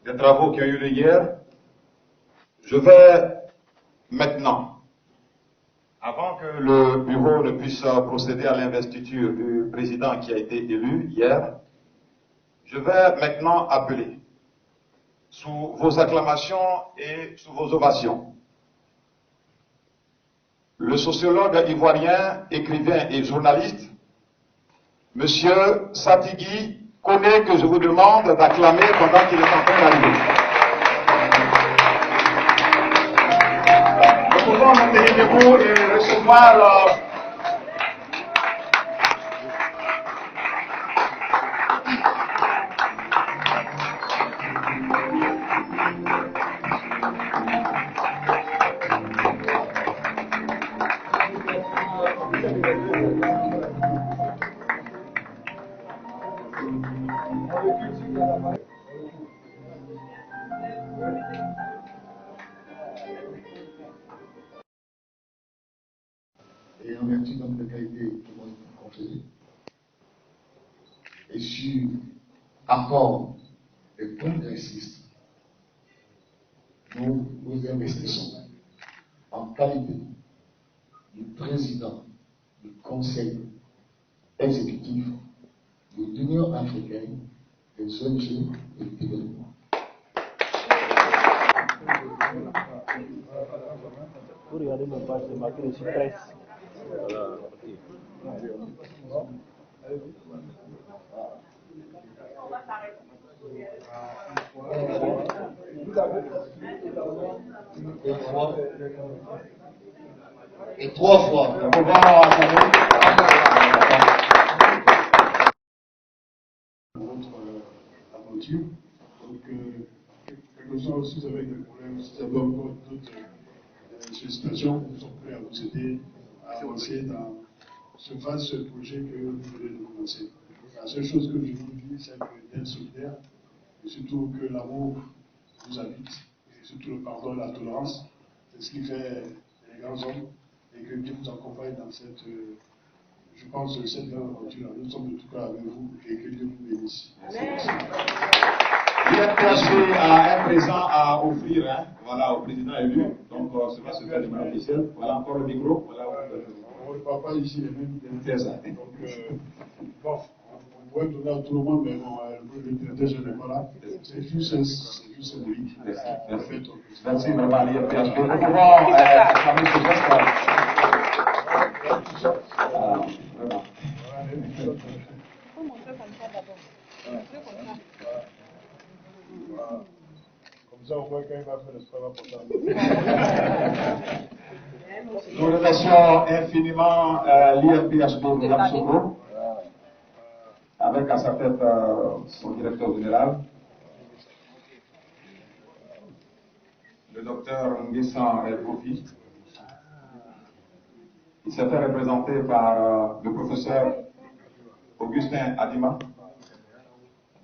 des travaux qui ont eu lieu hier. Je vais maintenant, avant que le bureau ne puisse procéder à l'investiture du président qui a été élu hier, je vais maintenant appeler, sous vos acclamations et sous vos ovations, le sociologue ivoirien, écrivain et journaliste, Monsieur Satigui Kone, que je vous demande d'acclamer pendant qu'il est en train d'arriver. Nous pouvons maintenir debout et recevoir et en vertu donc de qualité qui vont être conférées, et sur accord des congressistes, nous nous investissons en qualité du président du Conseil exécutif de l'Union africaine des ONG de développement. Vous regardez mon page, c'est marqué dessus presse. Voilà, Et trois fois. aventure. Donc, quelques-uns aussi, vous avez des problèmes, si vous avez encore d'autres sollicitations, nous sommes prêts à vous aider à avancer dans ce vaste projet que vous venez de commencer. La seule chose que je vous dis, c'est d'être solidaire, et surtout que l'amour vous habite, et surtout le pardon et la tolérance. C'est ce qui fait les grands hommes, et que Dieu vous accompagne dans cette, je pense, cette grande aventure. Nous sommes de tout cas avec vous, et que Dieu vous bénisse. L'IFPHB a un présent à offrir, hein, voilà, au président élu, donc ça va se faire de manière officielle. Voilà encore le micro. Voilà, on ne parle pas ici les mêmes c'est ça. Donc, bon, on pourrait donner à tout le monde, mais bon, le directeur, je n'ai pas là. C'est juste symbolique. Merci vraiment, l'IFPHB. Nous pouvons fermer ce geste. Vraiment. Comme ça, on voit quand il va faire le sport important. Nous remercions infiniment l'IFPHB de Yamoussoukro, avec à sa tête son directeur général, le docteur Nguessan El Kofi. Il s'est fait représenter par le professeur Augustin Adima.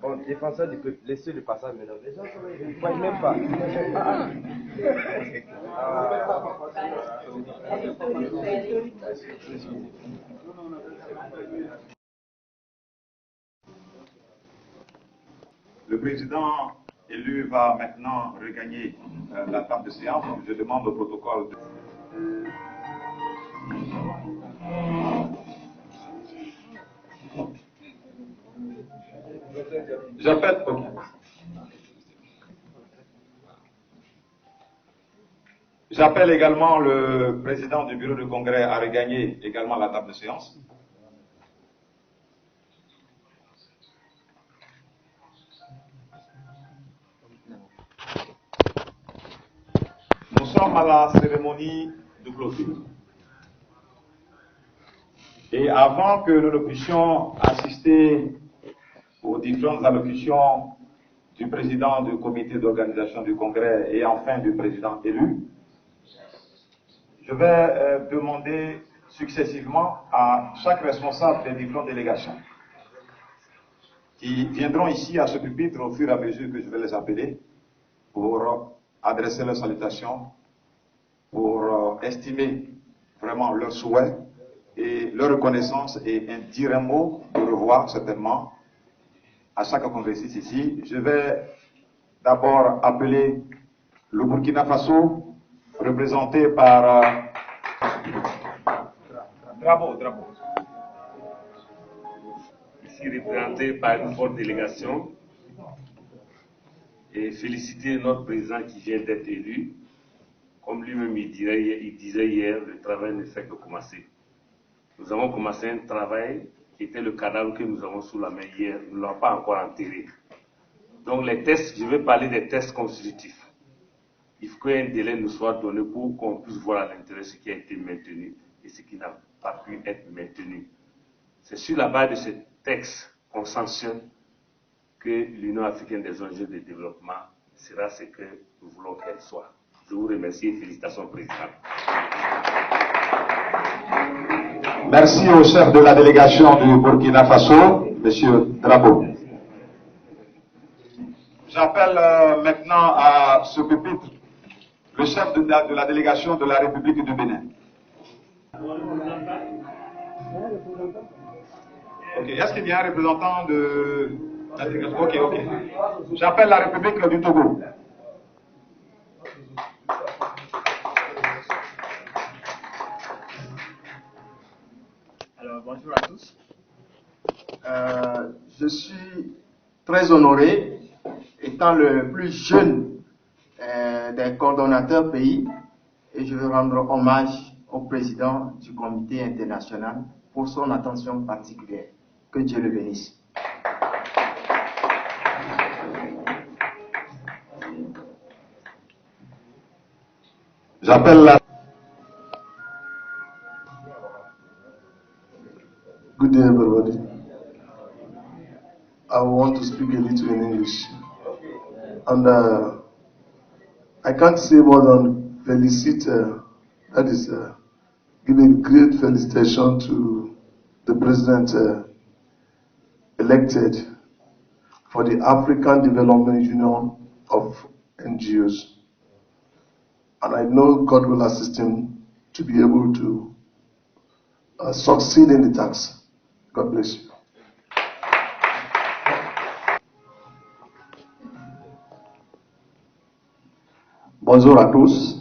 Bon, défenseur du peuple, laissez le passage maintenant. Les gens ne voient même pas. Le président élu va maintenant regagner la table de séance. Je demande au protocole de... J'appelle. Okay. J'appelle également le président du bureau de congrès à regagner également la table de séance. Nous sommes à la cérémonie de clôture. Et avant que nous ne puissions assister aux différentes allocutions du président du comité d'organisation du congrès et enfin du président élu, je vais demander successivement à chaque responsable des différentes délégations qui viendront ici à ce pupitre au fur et à mesure que je vais les appeler pour adresser leurs salutations, pour estimer vraiment leurs souhaits et leur reconnaissance et dire un mot de revoir certainement à chaque congressiste ici. Je vais d'abord appeler le Burkina Faso, représenté par Drabo. Ici représenté par une forte délégation, et féliciter notre président qui vient d'être élu. Comme lui-même il disait hier, le travail ne fait que commencer. Nous avons commencé un travail qui était le cadavre que nous avons sous la main hier. Nous ne l'avons pas encore enterré. Donc les tests, je vais parler des tests constitutifs. Il faut qu'un délai nous soit donné pour qu'on puisse voir à l'intérieur ce qui a été maintenu et ce qui n'a pas pu être maintenu. C'est sur la base de ce texte qu'on sanctionne que l'Union africaine des ONG de développement sera ce que nous voulons qu'elle soit. Je vous remercie et félicitations, Président. Merci au chef de la délégation du Burkina Faso, M. Drabo. J'appelle maintenant à ce pupitre le chef de la délégation de la République du Bénin. Ok, est-ce qu'il y a un représentant de la délégation? Ok. J'appelle la République du Togo. Alors, bonjour à tous. Je suis très honoré, étant le plus jeune des coordonnateurs pays, et je veux rendre hommage au président du comité international pour son attention particulière. Que Dieu le bénisse. J'appelle la... Good day, everybody. I want to speak a it in English. And I can't say more than felicit, that is, give a great felicitation to the President elected for the African Development Union of NGOs. And I know God will assist him to be able to succeed in the task. God bless you. Bonjour à tous.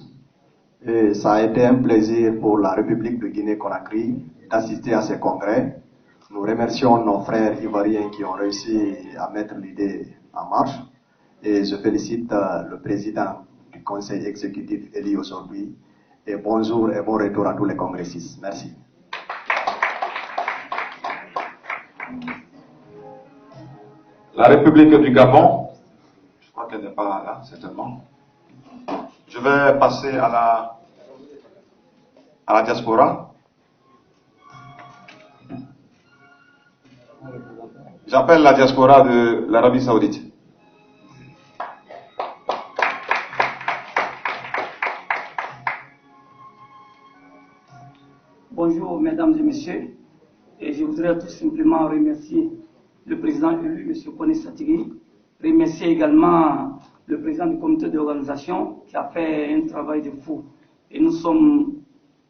Et ça a été un plaisir pour la République de Guinée-Conakry d'assister à ce congrès. Nous remercions nos frères ivoiriens qui ont réussi à mettre l'idée en marche. Et je félicite le président du conseil exécutif élu aujourd'hui. Et bonjour et bon retour à tous les congressistes. Merci. La République du Gabon, je crois qu'elle n'est pas là, certainement. Je vais passer à la diaspora. J'appelle la diaspora de l'Arabie Saoudite. Bonjour mesdames et messieurs, et je voudrais tout simplement remercier le président élu, M. Kone Satigui, remercier également le président du comité d'organisation qui a fait un travail de fou. Et nous sommes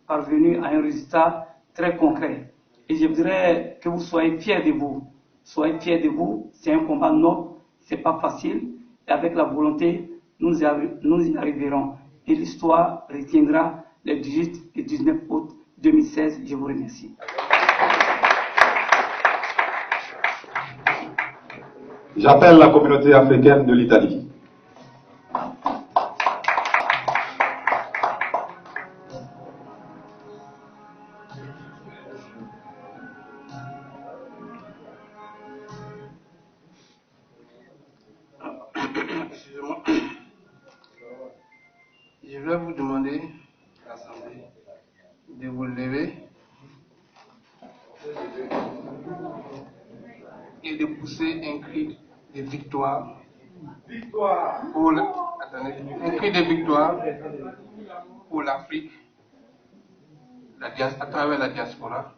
parvenus à un résultat très concret. Et je voudrais que vous soyez fiers de vous. Soyez fiers de vous, c'est un combat noble, c'est pas facile. Et avec la volonté, nous y arriverons. Et l'histoire retiendra les 18 et 19 août 2016. Je vous remercie. J'appelle la communauté africaine de l'Italie. Excusez-moi. Je vais vous demander, l'Assemblée, de vous lever et de pousser un cri de victoire. Un cri de victoire pour l'Afrique, à travers la diaspora,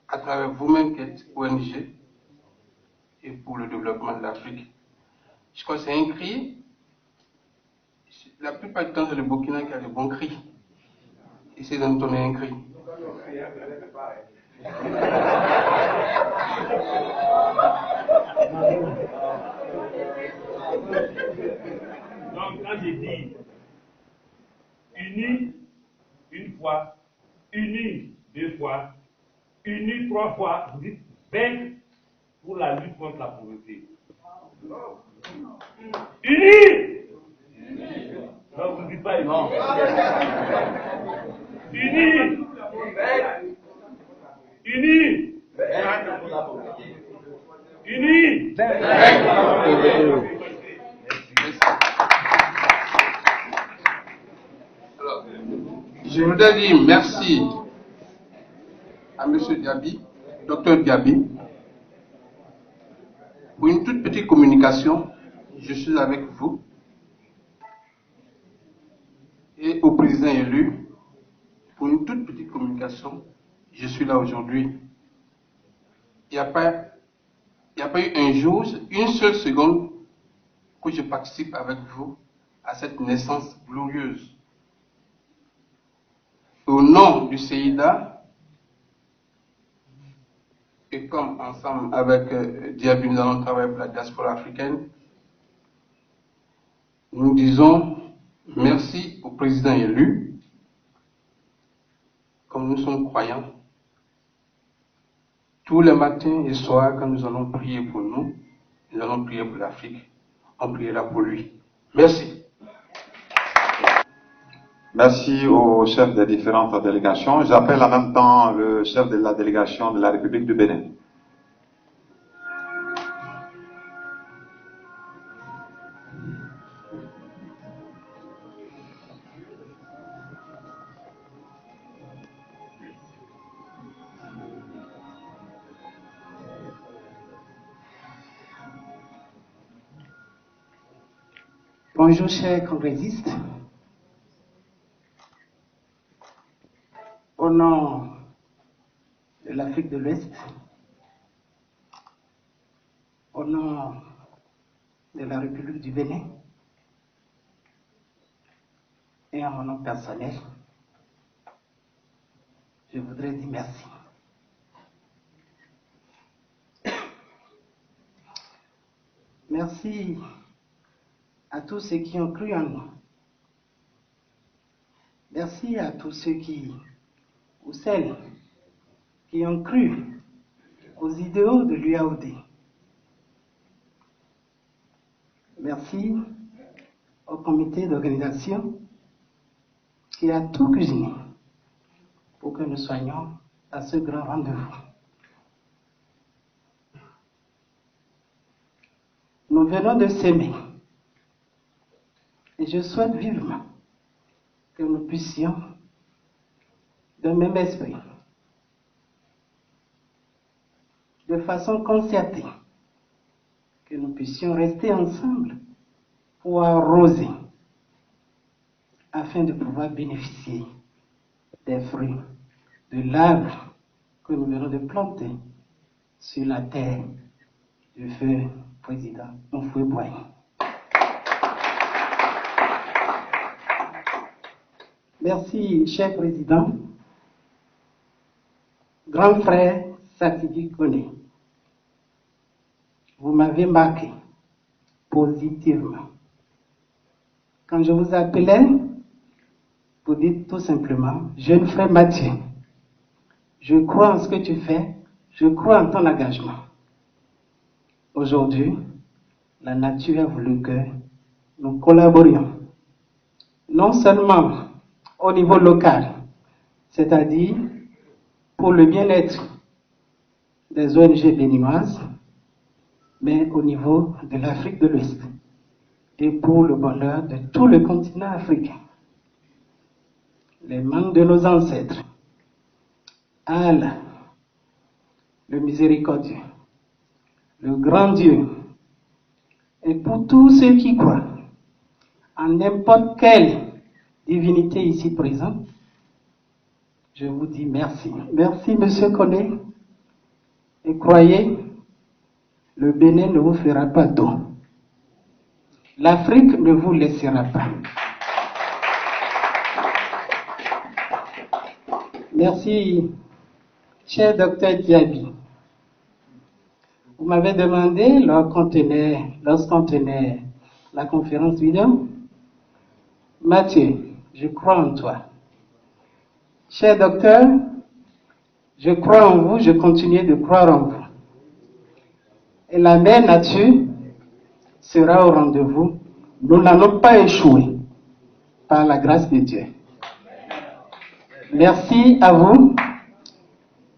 à travers vous-même qui êtes ONG, et pour le développement de l'Afrique. Je crois que c'est un cri. La plupart du temps, c'est le Burkina qui a le bon cri. Essayez d'entonner un cri. Donc, quand je dis unis une fois, unis deux fois, unis trois fois, vous dites vaincre pour la lutte contre la pauvreté. Unis! Non, vous ne dites pas unis. Unis! Unis! Unis! Alors, je voudrais dire merci à M. Diaby, Dr Diaby, pour une toute petite communication. Je suis avec vous. Et au président élu, pour une toute petite communication, je suis là aujourd'hui. Il n'y a pas eu un jour, une seule seconde, que je participe avec vous à cette naissance glorieuse. Au nom du CEIDA, et comme ensemble avec Diaby, nous allons travailler pour la diaspora africaine, nous disons merci au président élu. Comme nous sommes croyants, tous les matins et soirs, quand nous allons prier pour nous allons prier pour l'Afrique, on priera pour lui. Merci. Merci aux chefs des différentes délégations. J'appelle en même temps le chef de la délégation de la République du Bénin. Bonjour chers congressistes. Au nom de l'Afrique de l'Ouest, au nom de la République du Bénin et en mon nom personnel, je voudrais dire merci. Merci à tous ceux qui ont cru en nous. Merci à tous ceux ou celles qui ont cru aux idéaux de l'UAOD. Merci au comité d'organisation qui a tout cuisiné pour que nous soyons à ce grand rendez-vous. Nous venons de s'aimer et je souhaite vivement que nous puissions, d'un même esprit, de façon concertée, que nous puissions rester ensemble pour arroser afin de pouvoir bénéficier des fruits de l'arbre que nous venons de planter sur la terre du feu président Houphouët-Boigny. Merci, cher président. Grand frère Satigi Kone, vous m'avez marqué positivement. Quand je vous appelais, vous dites tout simplement, jeune frère Mathieu, je crois en ce que tu fais, je crois en ton engagement. Aujourd'hui, la nature a voulu que nous collaborions, non seulement au niveau local, c'est-à-dire pour le bien-être des ONG béninoises, mais au niveau de l'Afrique de l'Ouest et pour le bonheur de tout le continent africain. Les membres de nos ancêtres, Allah, le miséricordieux, le grand Dieu, et pour tous ceux qui croient en n'importe quelle divinité ici présente, je vous dis merci. Merci, monsieur Koné. Et croyez, le Bénin ne vous fera pas d'eau. L'Afrique ne vous laissera pas. Merci, cher docteur Diaby. Vous m'avez demandé, lorsqu'on tenait la conférence vidéo, Mathieu, je crois en toi. Cher docteur, je crois en vous, je continue de croire en vous. Et la mère nature sera au rendez-vous. Nous n'allons pas échouer par la grâce de Dieu. Merci à vous.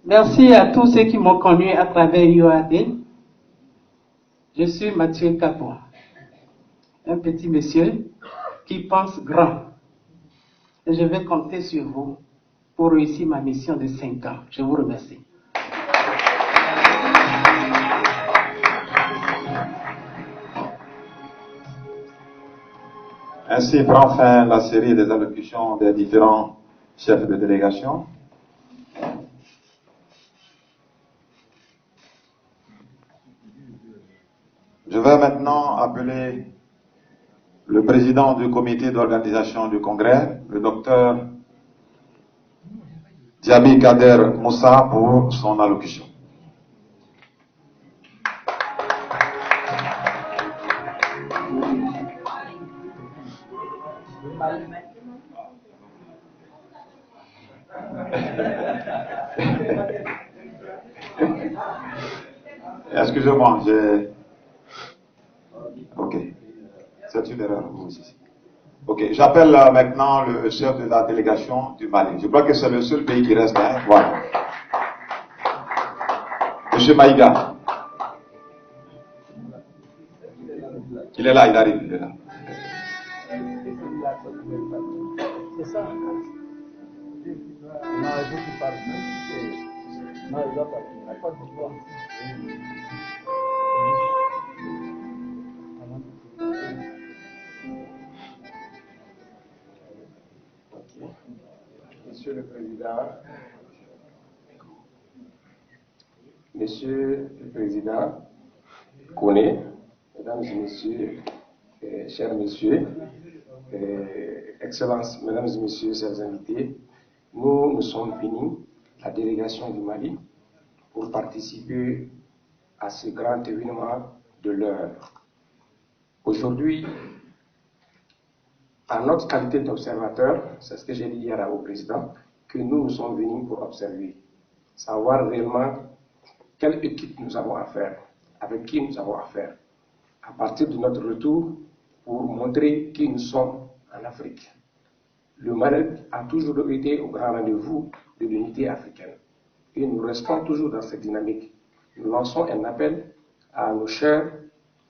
Merci à tous ceux qui m'ont connu à travers UAD. Je suis Mathieu Capot, un petit monsieur qui pense grand. Et je vais compter sur vous pour réussir ma mission de 5 ans. Je vous remercie. Ainsi prend fin la série des allocutions des différents chefs de délégation. Je vais maintenant appeler le président du comité d'organisation du congrès, le docteur Diaby Kader Moussa, pour son allocution. Excusez-moi, j'ai... Ok. C'est une erreur. Ok, j'appelle maintenant le chef de la délégation du Mali. Je crois que c'est le seul pays qui reste. Hein? Voilà. Monsieur Maïga. Il est là, il arrive, il est là. C'est ça. Non, je qui parle. Non, il doit partir. Il n'a pas de droit. Monsieur le Président, Monsieur le Président Koné, Mesdames et Messieurs, chers Messieurs, Excellences, Mesdames et Messieurs, chers invités, nous sommes venus, la délégation du Mali, pour participer à ce grand événement de l'heure. Aujourd'hui, en notre qualité d'observateur, c'est ce que j'ai dit hier au président, que nous sommes venus pour observer, savoir réellement quelle équipe nous avons à faire, avec qui nous avons à faire, à partir de notre retour, pour montrer qui nous sommes en Afrique. Le Mali a toujours été au grand rendez-vous de l'unité africaine. Et nous restons toujours dans cette dynamique. Nous lançons un appel à nos chers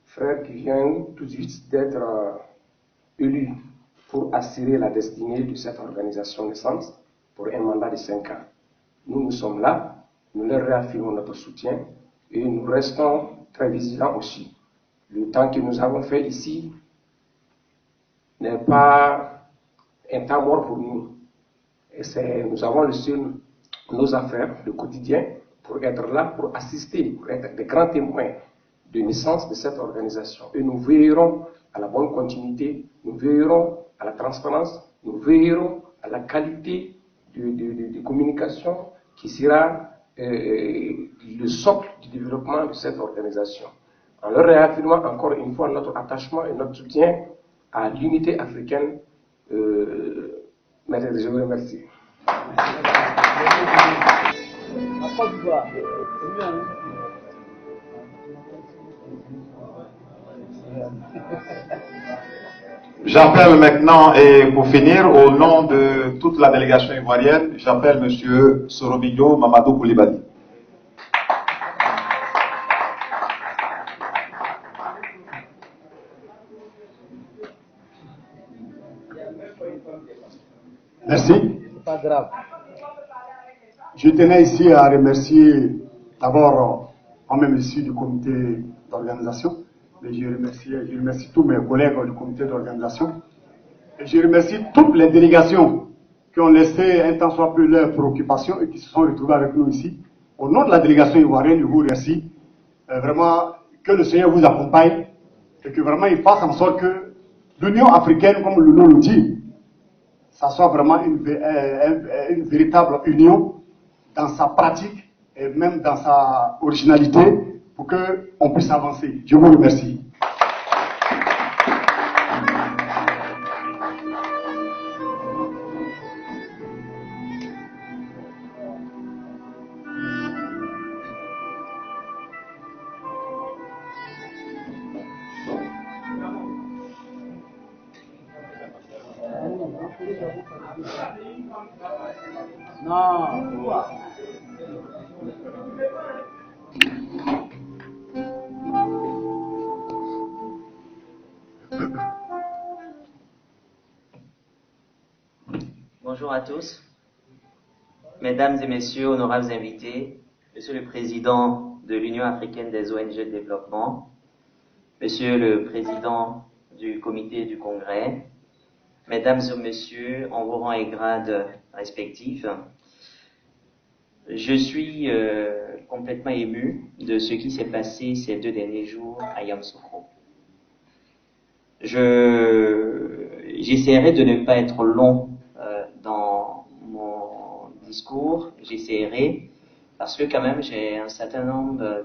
frères qui viennent tout de suite d'être élus pour assurer la destinée de cette organisation naissante pour un mandat de 5 ans. Nous sommes là, nous leur réaffirmons notre soutien et nous restons très vigilants aussi. Le temps que nous avons fait ici n'est pas un temps mort pour nous. Et nous avons laissé nos affaires, le quotidien, pour être là, pour assister, pour être des grands témoins de naissance de cette organisation. Et nous veillerons à la bonne continuité, nous veillerons à la transparence, nous veillerons à la qualité de communication qui sera le socle du développement de cette organisation. En leur réaffirmant encore une fois notre attachement et notre soutien à l'unité africaine, je vous remercie. J'appelle maintenant, et pour finir, au nom de toute la délégation ivoirienne, j'appelle M. Sorobigno Mamadou Koulibaly. Merci. C'est pas grave. Je tenais ici à remercier d'abord, en même issu du comité d'organisation, mais je remercie tous mes collègues du comité d'organisation. Et je remercie toutes les délégations qui ont laissé un temps soit peu leurs préoccupations et qui se sont retrouvées avec nous ici. Au nom de la délégation ivoirienne, je vous remercie. Vraiment, que le Seigneur vous accompagne et que vraiment il fasse en sorte que l'Union africaine, comme le nom le dit, ça soit vraiment une véritable union dans sa pratique et même dans sa originalité pour qu'on puisse avancer. Je vous remercie. Bonjour à tous, mesdames et messieurs, honorables invités, monsieur le président de l'Union africaine des ONG de développement, monsieur le président du comité du congrès, mesdames et messieurs, en vos rangs et grades respectifs, je suis complètement ému de ce qui s'est passé ces 2 derniers jours à Yamoussoukro. J'essaierai de ne pas être long dans mon discours, j'essaierai, parce que quand même j'ai un certain nombre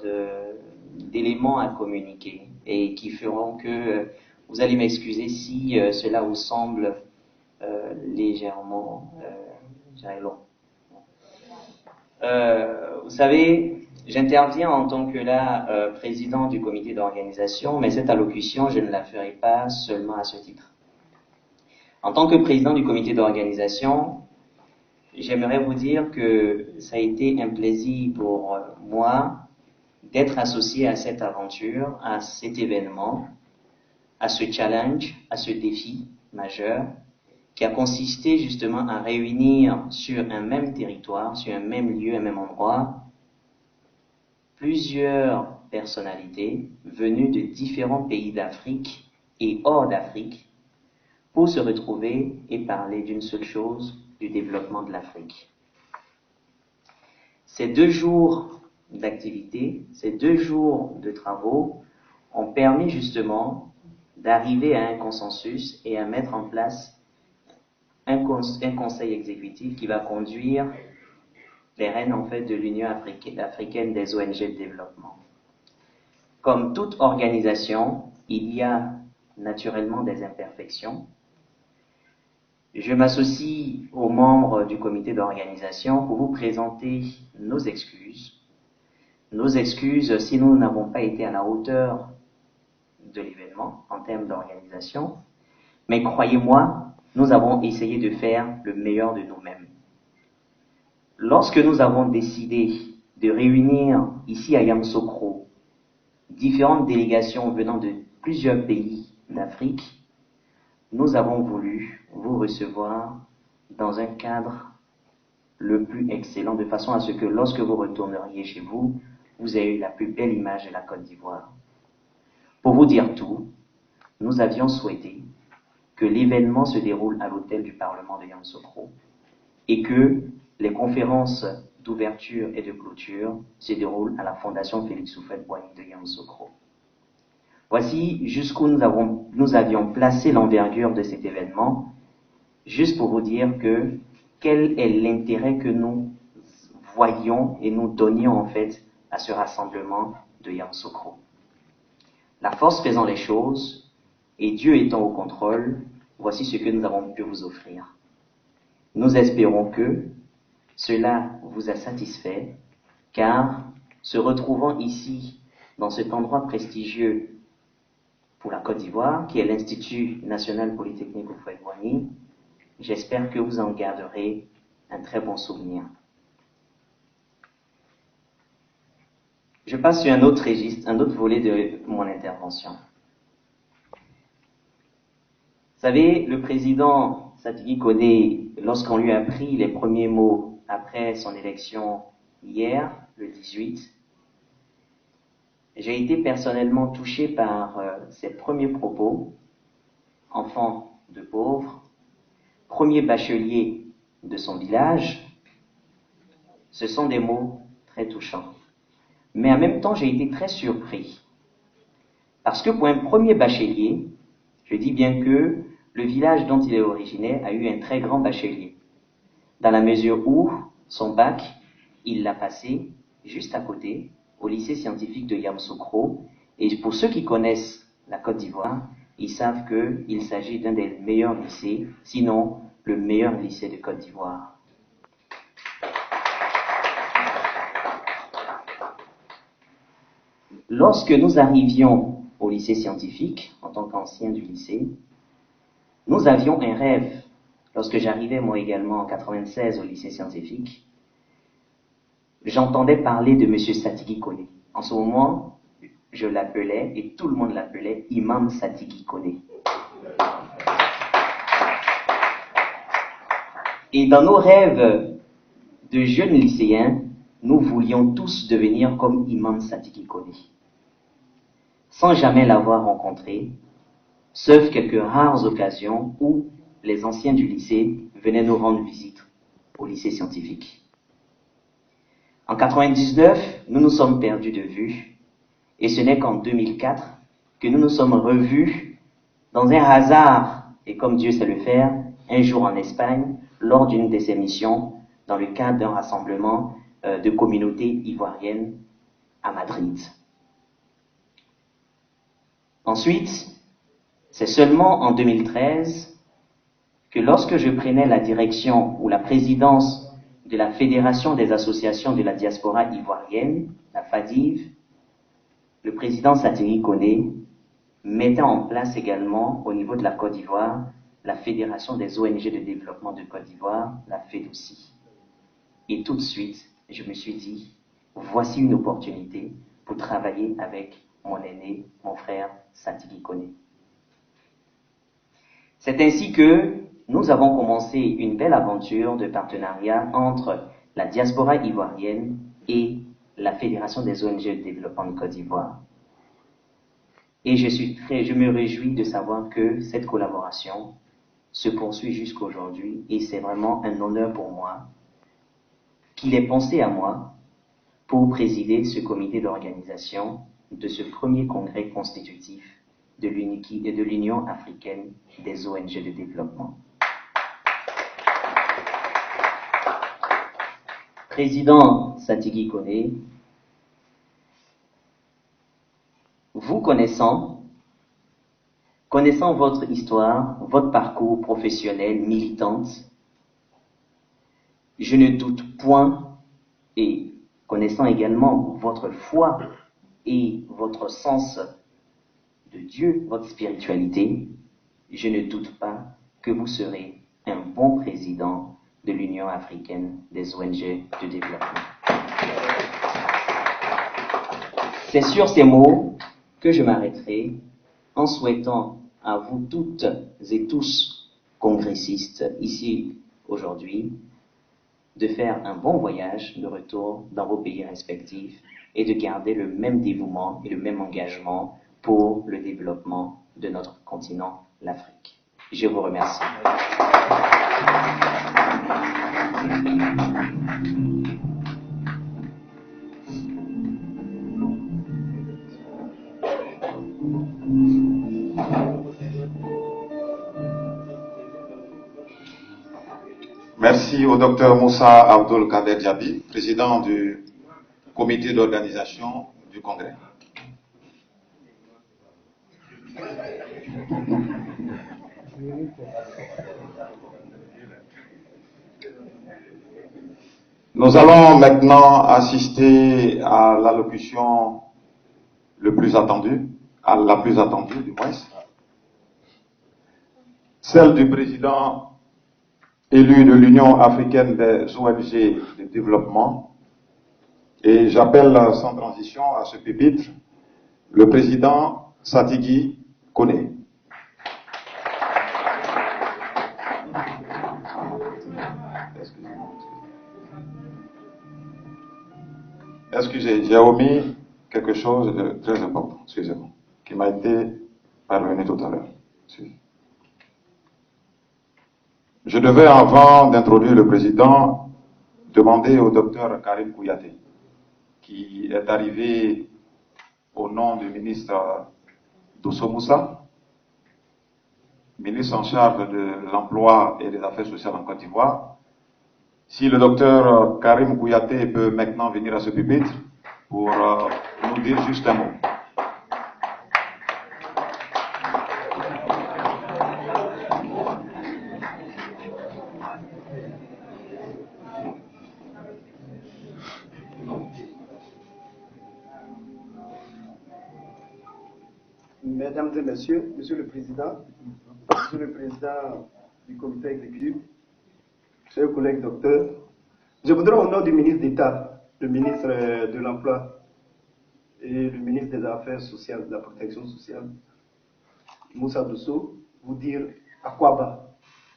d'éléments à communiquer et qui feront que vous allez m'excuser si cela vous semble légèrement long. Vous savez, j'interviens en tant que président du comité d'organisation, mais cette allocution, je ne la ferai pas seulement à ce titre. En tant que président du comité d'organisation, j'aimerais vous dire que ça a été un plaisir pour moi d'être associé à cette aventure, à cet événement, à ce challenge, à ce défi majeur qui a consisté justement à réunir sur un même territoire, sur un même lieu, un même endroit, plusieurs personnalités venues de différents pays d'Afrique et hors d'Afrique pour se retrouver et parler d'une seule chose, du développement de l'Afrique. Ces 2 jours d'activité, ces 2 jours de travaux ont permis justement d'arriver à un consensus et à mettre en place un conseil exécutif qui va conduire les rênes en fait de l'Union africaine des ONG de développement. Comme toute organisation, il y a naturellement des imperfections. Je m'associe aux membres du comité d'organisation pour vous présenter nos excuses. Nos excuses si nous n'avons pas été à la hauteur de l'événement en termes d'organisation. Mais croyez-moi, nous avons essayé de faire le meilleur de nous-mêmes. Lorsque nous avons décidé de réunir ici à Yamoussoukro différentes délégations venant de plusieurs pays d'Afrique, nous avons voulu vous recevoir dans un cadre le plus excellent, de façon à ce que lorsque vous retourneriez chez vous, vous ayez la plus belle image de la Côte d'Ivoire. Pour vous dire tout, nous avions souhaité que l'événement se déroule à l'hôtel du Parlement de Yamoussoukro et que les conférences d'ouverture et de clôture se déroulent à la Fondation Félix Houphouët-Boigny de Yamoussoukro. Voici jusqu'où nous avions placé l'envergure de cet événement, juste pour vous dire que quel est l'intérêt que nous voyions et nous donnions en fait à ce rassemblement de Yamoussoukro. La force faisant les choses et Dieu étant au contrôle, voici ce que nous avons pu vous offrir. Nous espérons que cela vous a satisfait, car se retrouvant ici, dans cet endroit prestigieux pour la Côte d'Ivoire, qui est l'Institut national polytechnique Houphouët-Boigny, j'espère que vous en garderez un très bon souvenir. Je passe sur un autre registre, un autre volet de mon intervention. Vous savez, le président Satigi Koné, lorsqu'on lui a appris les premiers mots après son élection hier, le 18, j'ai été personnellement touché par ses premiers propos. Enfant de pauvre, premier bachelier de son village, ce sont des mots très touchants. Mais en même temps, j'ai été très surpris. Parce que pour un premier bachelier, je dis bien que le village dont il est originaire a eu un très grand bachelier. Dans la mesure où son bac, il l'a passé juste à côté, au lycée scientifique de Yamoussoukro. Et pour ceux qui connaissent la Côte d'Ivoire, ils savent qu'il s'agit d'un des meilleurs lycées, sinon le meilleur lycée de Côte d'Ivoire. Lorsque nous arrivions au lycée scientifique, en tant qu'ancien du lycée, nous avions un rêve. Lorsque j'arrivais moi également en 96 au lycée scientifique, j'entendais parler de M. Satigi Koné. En ce moment, je l'appelais, et tout le monde l'appelait, Imam Satigi Koné. Et dans nos rêves de jeunes lycéens, nous voulions tous devenir comme Imam Satigi Koné. Sans jamais l'avoir rencontré, sauf quelques rares occasions où les anciens du lycée venaient nous rendre visite au lycée scientifique. En 99, nous nous sommes perdus de vue, et ce n'est qu'en 2004 que nous nous sommes revus dans un hasard, et comme Dieu sait le faire, un jour en Espagne, lors d'une de ses missions, dans le cadre d'un rassemblement de communautés ivoiriennes à Madrid. Ensuite, c'est seulement en 2013 que lorsque je prenais la direction ou la présidence de la Fédération des associations de la diaspora ivoirienne, la FADIV, le président Satigi Koné mettait en place également au niveau de la Côte d'Ivoire la Fédération des ONG de développement de Côte d'Ivoire, la FEDOCI. Et tout de suite, je me suis dit, voici une opportunité pour travailler avec mon aîné, mon frère Satigi Koné. C'est ainsi que nous avons commencé une belle aventure de partenariat entre la diaspora ivoirienne et la Fédération des ONG de développement de Côte d'Ivoire. Et je me réjouis de savoir que cette collaboration se poursuit jusqu'à aujourd'hui et c'est vraiment un honneur pour moi qu'il ait pensé à moi pour présider ce comité d'organisation de ce premier congrès constitutif de l'Union africaine des ONG de développement. Président Satigui Kone, vous connaissant votre histoire, votre parcours professionnel, militante, je ne doute point, et connaissant également votre foi et votre sens de Dieu, votre spiritualité, je ne doute pas que vous serez un bon président de l'Union africaine des ONG de développement. C'est sur ces mots que je m'arrêterai en souhaitant à vous toutes et tous, congressistes, ici aujourd'hui, de faire un bon voyage de retour dans vos pays respectifs et de garder le même dévouement et le même engagement pour le développement de notre continent, l'Afrique. Je vous remercie. Merci au Dr Moussa Abdul Kader Diaby, président du comité d'organisation du Congrès. Nous allons maintenant assister à l'allocution la plus attendue du moins, celle du président élu de l'Union africaine des ONG de développement, et j'appelle sans transition à ce pupitre le président Satigui Kone. Excusez, j'ai omis quelque chose de très important, excusez-moi, qui m'a été parvenu tout à l'heure. Je devais, avant d'introduire le président, demander au docteur Karim Kouyaté, qui est arrivé au nom du ministre Dosso Moussa, ministre en charge de l'emploi et des affaires sociales en Côte d'Ivoire, si le docteur Karim Kouyaté peut maintenant venir à ce pupitre pour nous dire juste un mot. Mesdames et messieurs, Monsieur le Président du comité exécutif, chers collègues docteurs, je voudrais au nom du ministre d'État, le ministre de l'Emploi et le ministre des Affaires sociales, de la protection sociale, Moussa Dosso, vous dire Akwaba.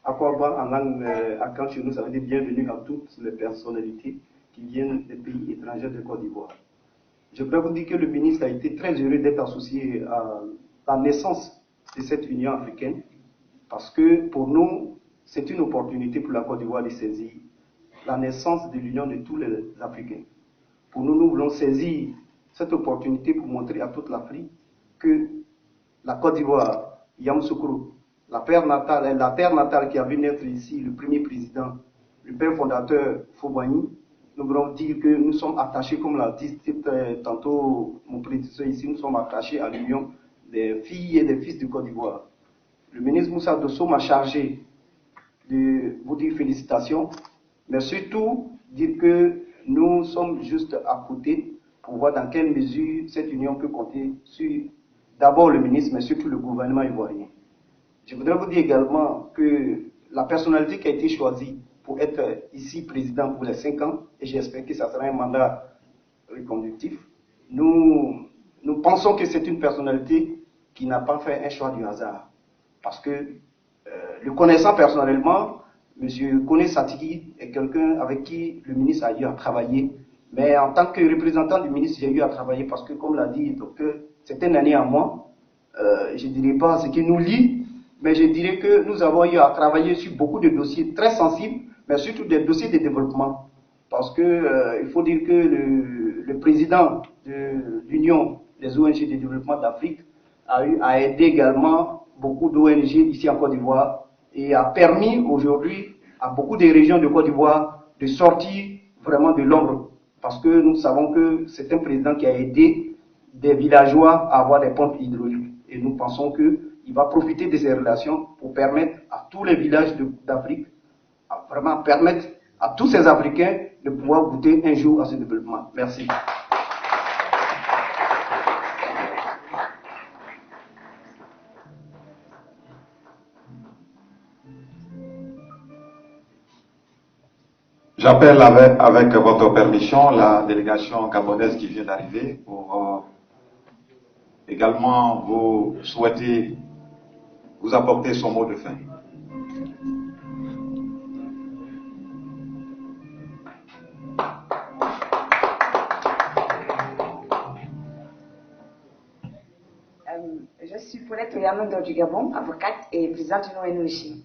Akwaba en langue akan chez nous, ça veut dire bienvenue à toutes les personnalités qui viennent des pays étrangers de Côte d'Ivoire. Je voudrais vous dire que le ministre a été très heureux d'être associé à la naissance de cette Union africaine, parce que pour nous, c'est une opportunité pour la Côte d'Ivoire de saisir la naissance de l'Union de tous les Africains. Pour nous, nous voulons saisir cette opportunité pour montrer à toute l'Afrique que la Côte d'Ivoire, Yamoussoukro, la terre natale qui a vu naître ici le premier président, le père fondateur Fobani, nous voulons dire que nous sommes attachés, comme l'a dit tantôt mon prédécesseur ici, nous sommes attachés à l'union des filles et des fils de Côte d'Ivoire. Le ministre Moussa Dosso m'a chargé de vous dire félicitations, mais surtout dire que nous sommes juste à côté pour voir dans quelle mesure cette union peut compter sur d'abord le ministre, mais surtout le gouvernement ivoirien. Je voudrais vous dire également que la personnalité qui a été choisie pour être ici président pour les 5 ans, et j'espère que ça sera un mandat reconductif, nous pensons que c'est une personnalité qui n'a pas fait un choix du hasard. Parce que, le connaissant personnellement, M. Kone Satigui est quelqu'un avec qui le ministre a eu à travailler. Mais en tant que représentant du ministre, j'ai eu à travailler parce que, comme l'a dit le docteur, c'est un année à moi. Je ne dirais pas ce qui nous lie, Mais je dirais que nous avons eu à travailler sur beaucoup de dossiers très sensibles, mais surtout des dossiers de développement. Parce que il faut dire que le président de l'Union des ONG de développement d'Afrique a aidé également beaucoup d'ONG ici en Côte d'Ivoire et a permis aujourd'hui à beaucoup de régions de Côte d'Ivoire de sortir vraiment de l'ombre. Parce que nous savons que c'est un président qui a aidé des villageois à avoir des pompes hydrauliques. Et nous pensons qu'il va profiter de ces relations pour permettre à tous les villages d'Afrique, vraiment permettre à tous ces Africains de pouvoir goûter un jour à ce développement. Merci. J'appelle avec votre permission la délégation gabonaise qui vient d'arriver pour également vous souhaiter, vous apporter son mot de fin. Je suis Paulette Oyamendo du Gabon, avocate et présidente d'une ONG.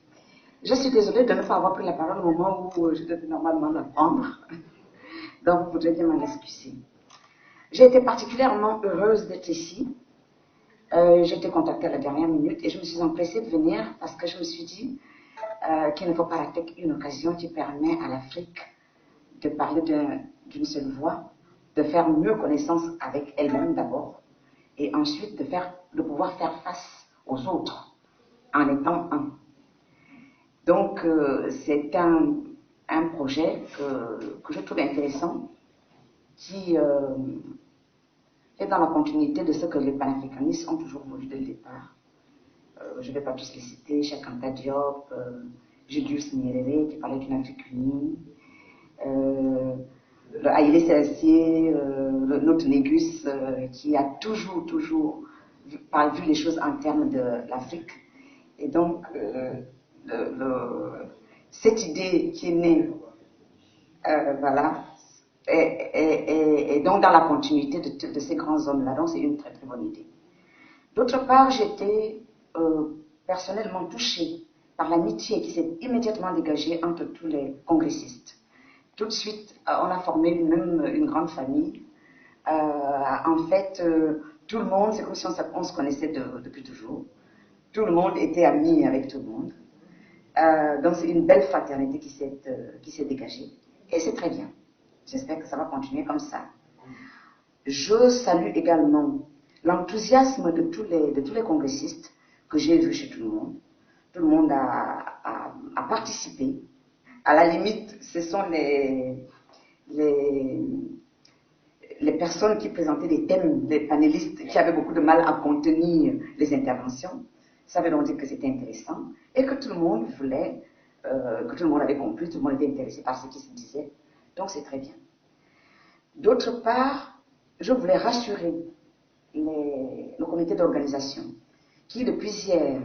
Je suis désolée de ne pas avoir pris la parole au moment où je devais normalement la prendre. Donc, vous voudrez bien m'en excuser. J'ai été particulièrement heureuse d'être ici. J'ai été contactée à la dernière minute et je me suis empressée de venir parce que je me suis dit qu'il ne faut pas rater une occasion qui permet à l'Afrique de parler d'une seule voix, de faire mieux connaissance avec elle-même d'abord et ensuite de pouvoir faire face aux autres en étant un. Donc, c'est un projet que je trouve intéressant, qui est dans la continuité de ce que les panafricanistes ont toujours voulu dès le départ. Je ne vais pas tous les citer, Cheikh Anta Diop, Julius Nyerere qui parlait d'une Afrique unie, le Haïlé Sélassié, notre Négus qui a toujours vu les choses en termes de l'Afrique. Et donc, cette idée qui est née, voilà, est donc dans la continuité de ces grands hommes-là. Donc, c'est une très très bonne idée. D'autre part, j'étais personnellement touchée par l'amitié qui s'est immédiatement dégagée entre tous les congressistes. Tout de suite, on a formé une grande famille. En fait, tout le monde, c'est comme si on se connaissait depuis toujours. Tout le monde était ami avec tout le monde. Donc c'est une belle fraternité qui s'est dégagée. Et c'est très bien. J'espère que ça va continuer comme ça. Je salue également l'enthousiasme de tous les congressistes que j'ai vus chez tout le monde. Tout le monde a participé. À la limite, ce sont les personnes qui présentaient des thèmes, les panélistes qui avaient beaucoup de mal à contenir les interventions. Ça veut donc dire que c'était intéressant et que tout le monde voulait, que tout le monde avait compris, tout le monde était intéressé par ce qui se disait. Donc c'est très bien. D'autre part, je voulais rassurer le comité d'organisation qui, depuis hier,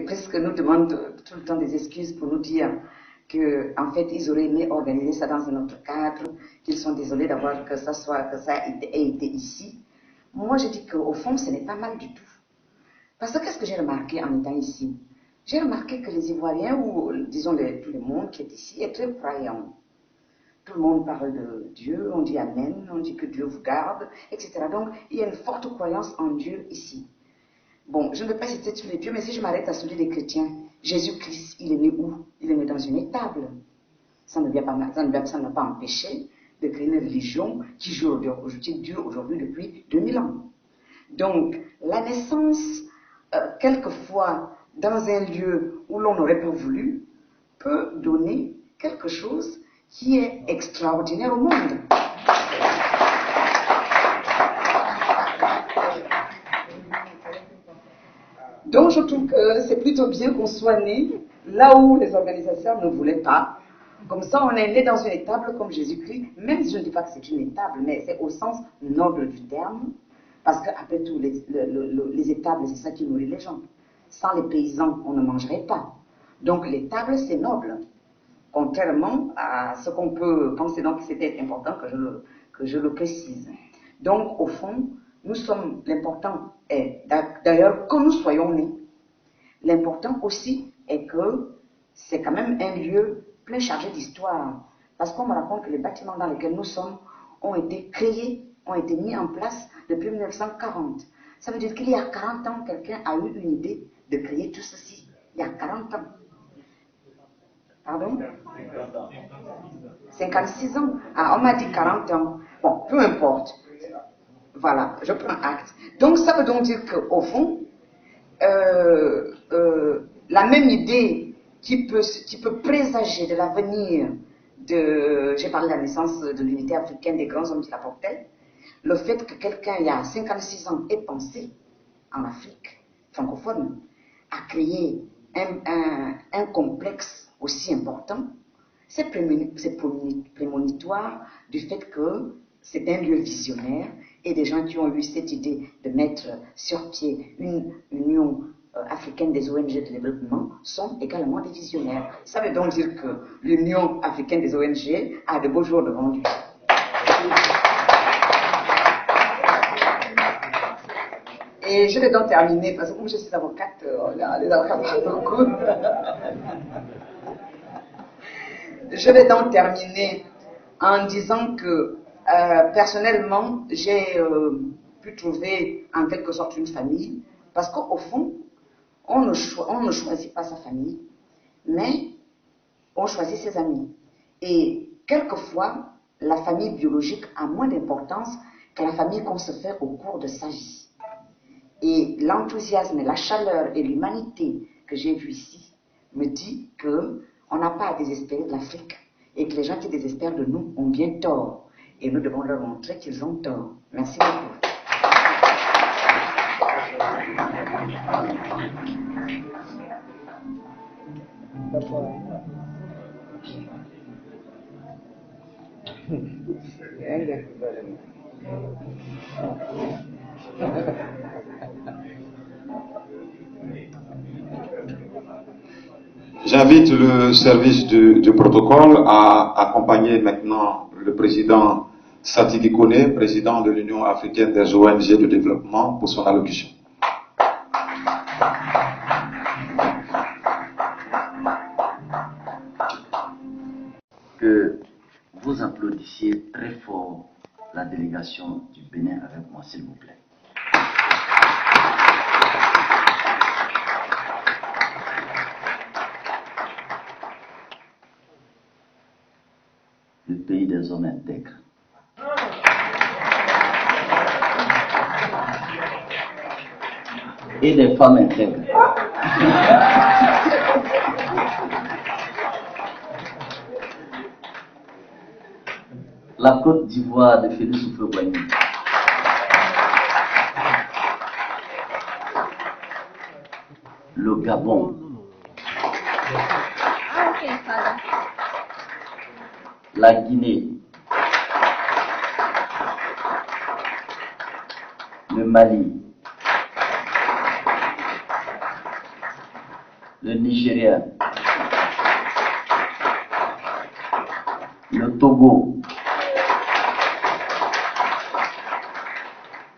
presque nous demande tout le temps des excuses pour nous dire qu'en fait, ils auraient aimé organiser ça dans un autre cadre, qu'ils sont désolés d'avoir que ça ait été ici. Moi, je dis qu'au fond, ce n'est pas mal du tout. Parce que qu'est-ce que j'ai remarqué en étant ici? J'ai remarqué que les Ivoiriens, ou disons tout le monde qui est ici, est très croyant. Tout le monde parle de Dieu, on dit Amen, on dit que Dieu vous garde, etc. Donc, il y a une forte croyance en Dieu ici. Bon, je ne vais pas citer tous les dieux, mais si je m'arrête à celui des chrétiens, Jésus-Christ, il est né où? Il est né dans une étable. Ça ne n'a pas empêché de créer une religion qui dure aujourd'hui depuis 2000 ans. Donc, la naissance, quelquefois, dans un lieu où l'on n'aurait pas voulu, peut donner quelque chose qui est extraordinaire au monde. Donc je trouve que c'est plutôt bien qu'on soit né là où les organisations ne voulaient pas. Comme ça, on est né dans une étable comme Jésus-Christ, même si je ne dis pas que c'est une étable, mais c'est au sens noble du terme, parce qu'après tout, les étables, c'est ça qui nourrit les gens. Sans les paysans, on ne mangerait pas. Donc l'étable, c'est noble. Contrairement à ce qu'on peut penser, donc c'était important que je le précise. Donc, au fond, l'important est, d'ailleurs, que nous soyons nés. l'important aussi est que c'est quand même un lieu plein chargé d'histoire. Parce qu'on me raconte que les bâtiments dans lesquels nous sommes ont été créés, ont été mis en place depuis 1940. Ça veut dire qu'il y a 40 ans, quelqu'un a eu une idée de créer tout ceci. Il y a 40 ans. Pardon? 56 ans. Ah, on m'a dit 40 ans. Bon, peu importe. Voilà, je prends acte. Donc, ça veut donc dire qu'au fond, la même idée qui peut présager de l'avenir j'ai parlé de la naissance de l'unité africaine des grands hommes qui la portaient, le fait que quelqu'un, il y a 56 ans, ait pensé en Afrique francophone à créer un complexe aussi important, c'est prémonitoire du fait que c'est un lieu visionnaire et des gens qui ont eu cette idée de mettre sur pied une union africaine des ONG de développement sont également des visionnaires. Ça veut donc dire que l'Union africaine des ONG a de beaux jours devant lui. Et je vais donc terminer, parce que comme je suis avocate, les avocats parlent beaucoup. Je vais donc terminer en disant que personnellement, j'ai pu trouver en quelque sorte une famille, parce qu'au fond, on ne choisit pas sa famille, mais on choisit ses amis. Et quelquefois, la famille biologique a moins d'importance que la famille qu'on se fait au cours de sa vie. Et l'enthousiasme, la chaleur et l'humanité que j'ai vue ici me dit qu'on n'a pas à désespérer de l'Afrique et que les gens qui désespèrent de nous ont bien tort. Et nous devons leur montrer qu'ils ont tort. Merci beaucoup. J'invite le service du protocole à accompagner maintenant le président Satigui Kone, président de l'Union africaine des ONG de développement, pour son allocution. Que vous applaudissiez très fort la délégation du Bénin avec moi, s'il vous plaît. Le pays des hommes intègres. Et des femmes intègres. La Côte d'Ivoire de Félix Houphouët-Boigny. Le Gabon. La Guinée. Le Mali. Le Nigeria. Le Togo.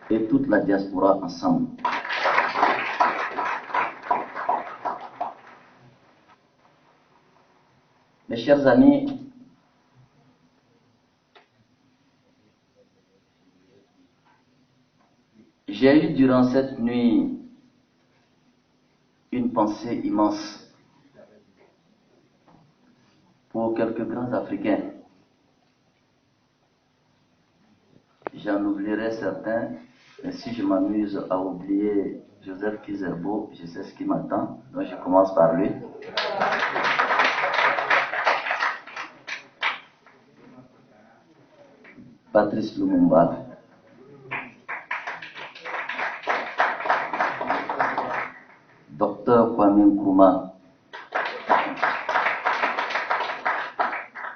Et toute la diaspora ensemble. Mes chers amis, j'ai eu durant cette nuit une pensée immense pour quelques grands Africains. J'en oublierai certains, mais si je m'amuse à oublier Joseph Kizerbo, je sais ce qui m'attend, donc je commence par lui. Patrice Lumumba. Docteur Kwame Nkrumah.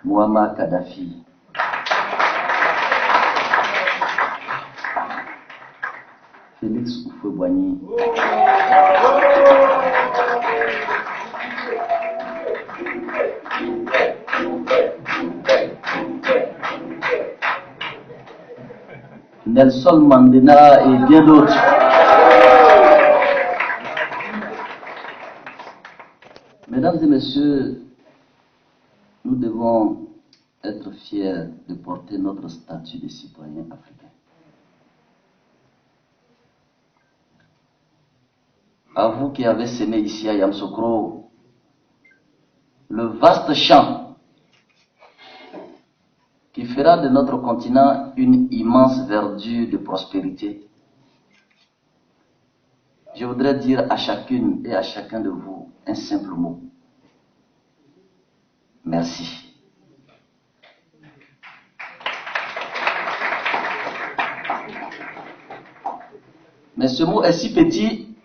Muammar Kadhafi. Félix Houphouët-Boigny. Nelson Mandela et bien d'autres. Mesdames et messieurs, nous devons être fiers de porter notre statut de citoyen africain. À vous qui avez semé ici à Yamoussoukro le vaste champ qui fera de notre continent une immense verdure de prospérité, je voudrais dire à chacune et à chacun de vous un simple mot. Merci. Mais ce mot est si petit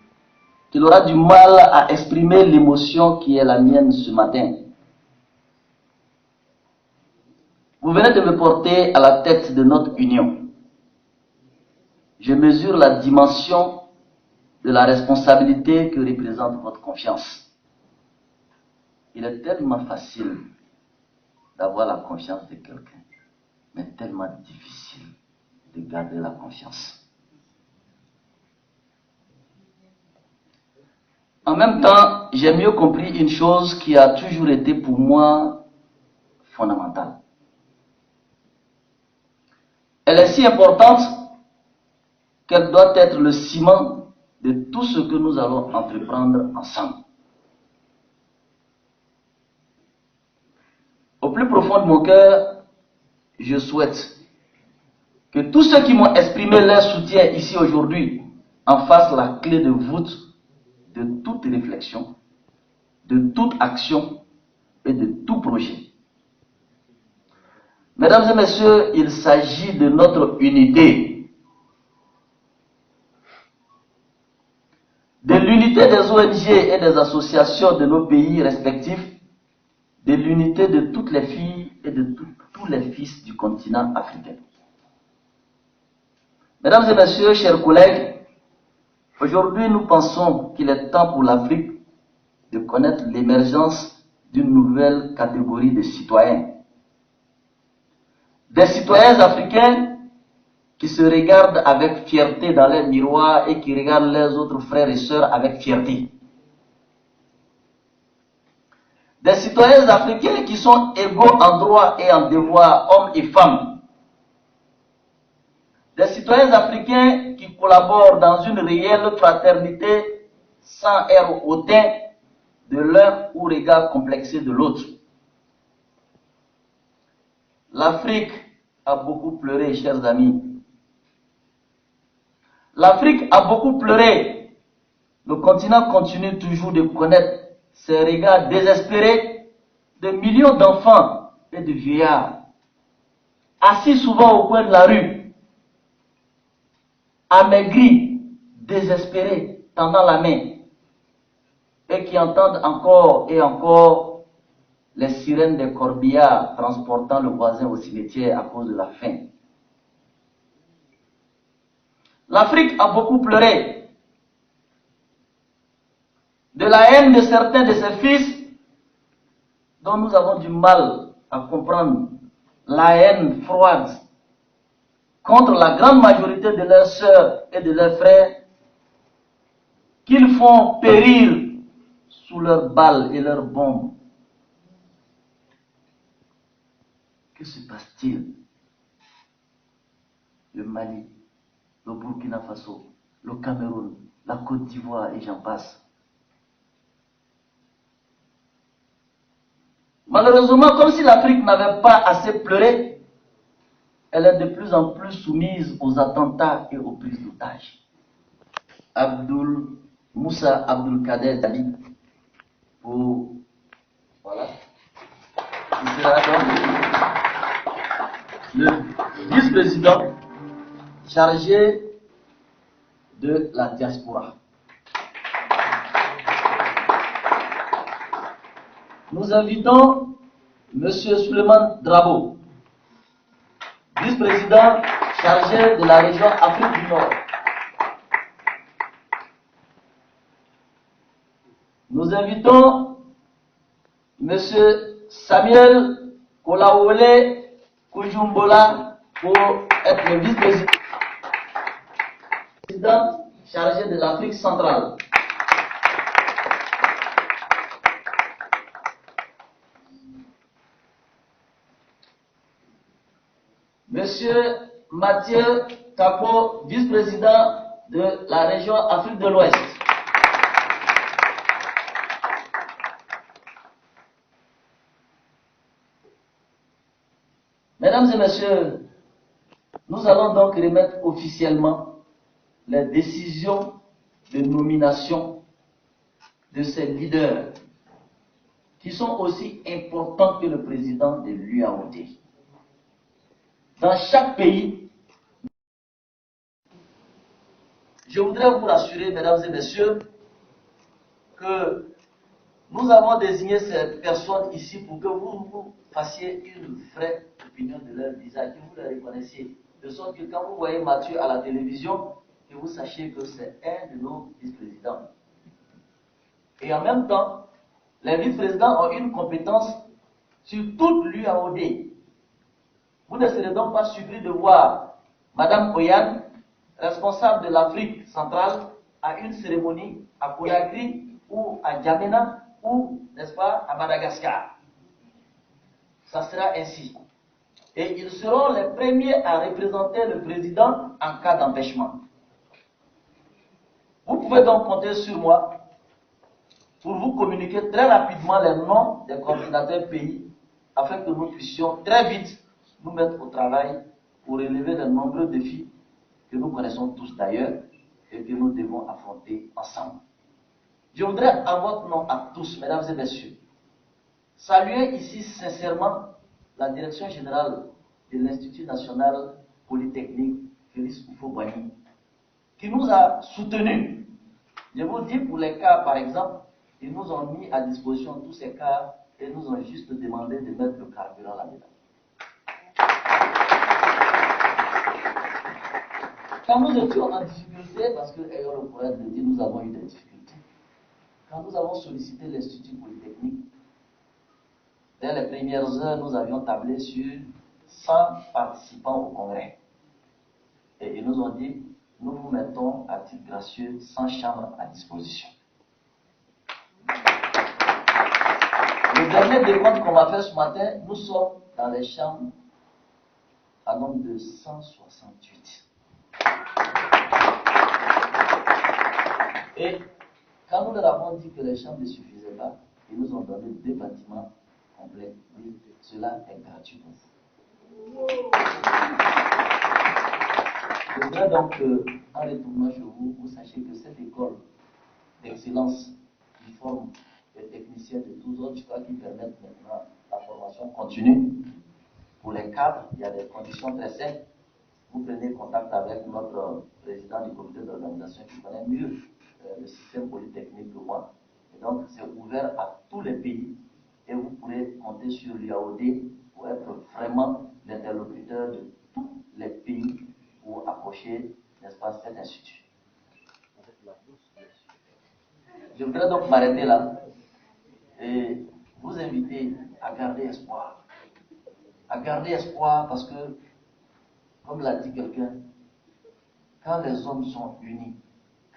qu'il aura du mal à exprimer l'émotion qui est la mienne ce matin. Vous venez de me porter à la tête de notre union. Je mesure la dimension de la responsabilité que représente votre confiance. Il est tellement facile d'avoir la confiance de quelqu'un, mais tellement difficile de garder la confiance. En même temps, j'ai mieux compris une chose qui a toujours été pour moi fondamentale. Elle est si importante qu'elle doit être le ciment de tout ce que nous allons entreprendre ensemble. Au plus profond de mon cœur, je souhaite que tous ceux qui m'ont exprimé leur soutien ici aujourd'hui en fassent la clé de voûte de toute réflexion, de toute action et de tout projet. Mesdames et messieurs, il s'agit de notre unité, de l'unité des ONG et des associations de nos pays respectifs, de l'unité de toutes les filles et de tous les fils du continent africain. Mesdames et messieurs, chers collègues, aujourd'hui, nous pensons qu'il est temps pour l'Afrique de connaître l'émergence d'une nouvelle catégorie de citoyens. Des citoyens africains qui se regardent avec fierté dans les miroirs et qui regardent leurs autres frères et sœurs avec fierté. Des citoyens africains qui sont égaux en droit et en devoir, hommes et femmes. Des citoyens africains qui collaborent dans une réelle fraternité sans air hautain de l'un ou regard complexé de l'autre. L'Afrique a beaucoup pleuré, chers amis. L'Afrique a beaucoup pleuré. Le continent continue toujours de connaître ces regards désespérés de millions d'enfants et de vieillards, assis souvent au coin de la rue, amaigris, désespérés, tendant la main, et qui entendent encore et encore les sirènes des corbillards transportant le voisin au cimetière à cause de la faim. L'Afrique a beaucoup pleuré de la haine de certains de ses fils dont nous avons du mal à comprendre la haine froide contre la grande majorité de leurs sœurs et de leurs frères qu'ils font périr sous leurs balles et leurs bombes. Que se passe-t-il? Le Mali, le Burkina Faso, le Cameroun, la Côte d'Ivoire et j'en passe. Malheureusement, comme si l'Afrique n'avait pas assez pleuré, elle est de plus en plus soumise aux attentats et aux prises d'otages. Moussa Abdul Kader Dali, voilà, il sera donc le vice-président chargé de la diaspora. Nous invitons M. Suleiman Drabo, vice-président chargé de la région Afrique du Nord. Nous invitons M. Samuel Kolawole Kujumbola pour être le vice-président chargé de l'Afrique centrale. Monsieur Mathieu Capo, vice-président de la région Afrique de l'Ouest. Mesdames et messieurs, nous allons donc remettre officiellement les décisions de nomination de ces leaders qui sont aussi importants que le président de l'UAOD. Dans chaque pays, je voudrais vous rassurer, mesdames et messieurs, que nous avons désigné ces personnes ici pour que vous fassiez une vraie opinion de leur visage, que vous les reconnaissiez. De sorte que quand vous voyez Mathieu à la télévision, que vous sachiez que c'est un de nos vice-présidents. Et en même temps, les vice-présidents ont une compétence sur toute l'UAOD. Vous ne serez donc pas surpris de voir Madame Oyan, responsable de l'Afrique centrale, à une cérémonie à Conakry ou à Djamena ou, n'est-ce pas, à Madagascar. Ça sera ainsi. Et ils seront les premiers à représenter le président en cas d'empêchement. Vous pouvez donc compter sur moi pour vous communiquer très rapidement les noms des coordinateurs pays afin que nous puissions très vite nous mettre au travail pour relever les nombreux défis que nous connaissons tous d'ailleurs et que nous devons affronter ensemble. Je voudrais, à votre nom à tous, mesdames et messieurs, saluer ici sincèrement la direction générale de l'Institut national polytechnique Félix Houphouët-Boigny, qui nous a soutenus. Je vous dis pour les cas, par exemple, ils nous ont mis à disposition tous ces cas et nous ont juste demandé de mettre le carburant là-dedans. Quand nous étions en difficulté, parce que Ayo le poète le dit, nous avons eu des difficultés. Quand nous avons sollicité l'Institut polytechnique, dès les premières heures, nous avions tablé sur 100 participants au congrès. Et ils nous ont dit, nous vous mettons à titre gracieux 100 chambres à disposition. Le dernier décompte qu'on m'a fait ce matin, nous sommes dans les chambres à nombre de 168. Et quand nous leur avons dit que les chambres ne suffisaient pas, ils nous ont donné 2 bâtiments complets. Cela est gratuit pour vous. Je voudrais donc en retournant chez vous, vous sachiez que cette école d'excellence qui forme les techniciens de tous autres choix qui permettent maintenant la formation continue. Pour les cadres, il y a des conditions très simples. Vous prenez contact avec notre président du comité d'organisation qui connaît mieux le système polytechnique que moi. Et donc, c'est ouvert à tous les pays et vous pourrez compter sur l'UAOD pour être vraiment l'interlocuteur de tous les pays pour approcher, n'est-ce pas, cet institut. Je voudrais donc m'arrêter là et vous inviter à garder espoir. À garder espoir parce que, comme l'a dit quelqu'un, quand les hommes sont unis,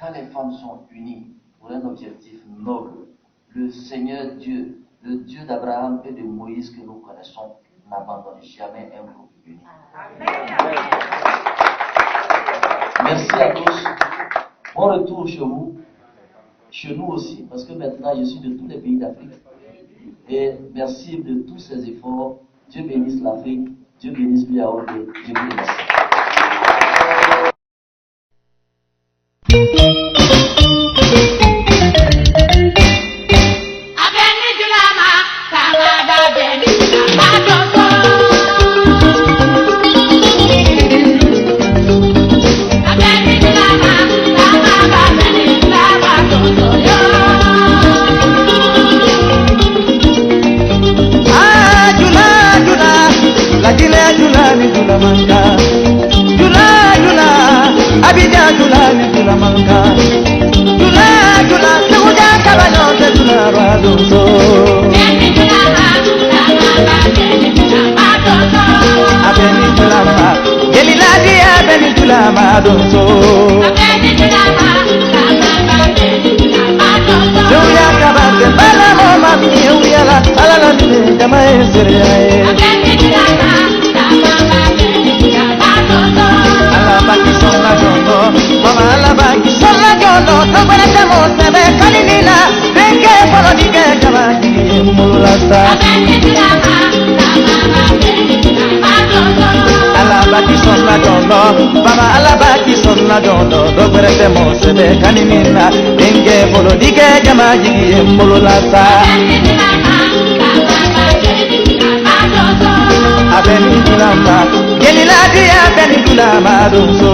quand les femmes sont unies pour un objectif noble, le Seigneur Dieu, le Dieu d'Abraham et de Moïse que nous connaissons, n'abandonne jamais un groupe uni. Merci à tous. Bon retour chez vous, chez nous aussi, parce que maintenant je suis de tous les pays d'Afrique. Et merci de tous ces efforts. Dieu bénisse l'Afrique, Dieu bénisse l'UAOD, Dieu vous remercie. Jamae jamagi mulasa alabaki sonna jono baba alabaki sonna jono dogbere mo sebe kaninina denge bolo dige jamagi mulasa abeni tulama gelila dia abeni tulama dunso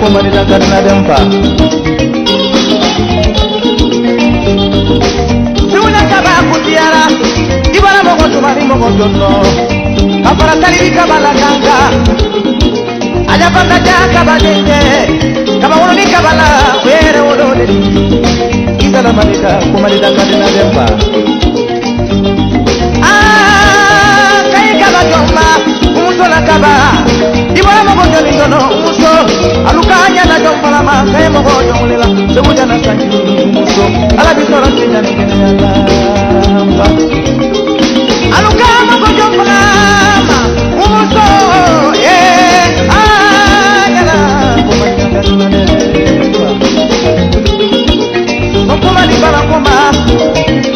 Kumani da karna dempa Suna kaba kutiara Ibara mogo tumari mogo jono Kapara tali kabala kanga Aja panda jaka badenge Kaba wono ni kabala Were wono nedi Isala malika kumani da karna dempa Kai kaba joma Umusola kaba Ibara mogo joni jono umuso alukanya na jompala maka mogo jonglela sebuja na sanji muso ala bisora tinya ngene ala alukanya mogo jompala muso ayala kuma ni bala kuma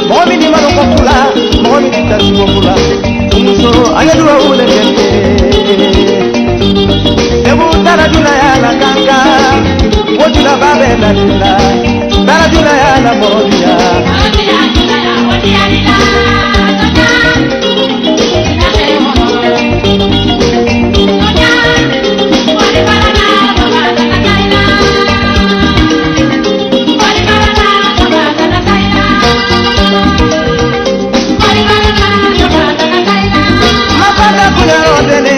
momi ni malo kokula momi ni tasu kokula muso ayadua ule kende Ebu tarajula ya la kanga, wajula babe la lila, tarajula ya la modia. Mapanda kuya rodele.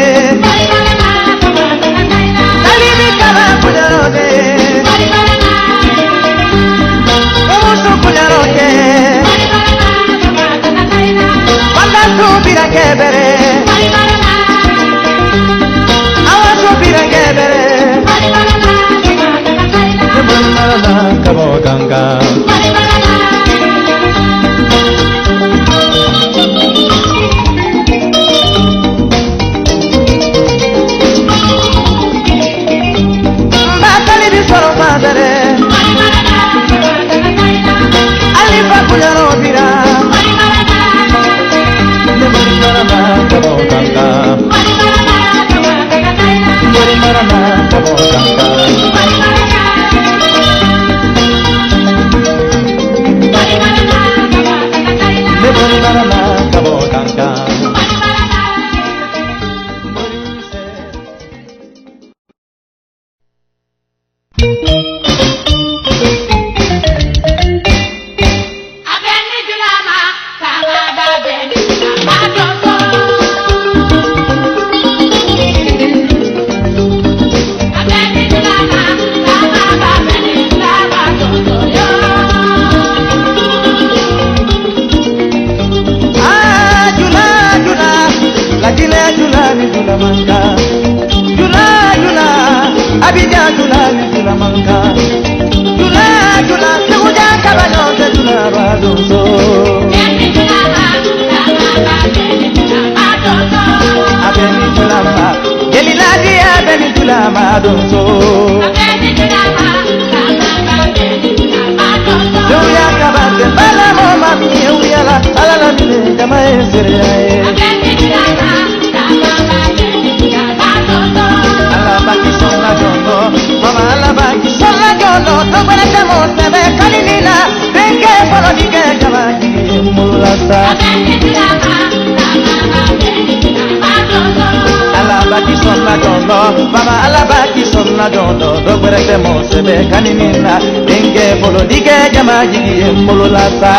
Alabaki sonna jono, baba alabaki sonna jono, dogbere mo sebe kaninina, denge bolo dige jama jigi mbolo lasa.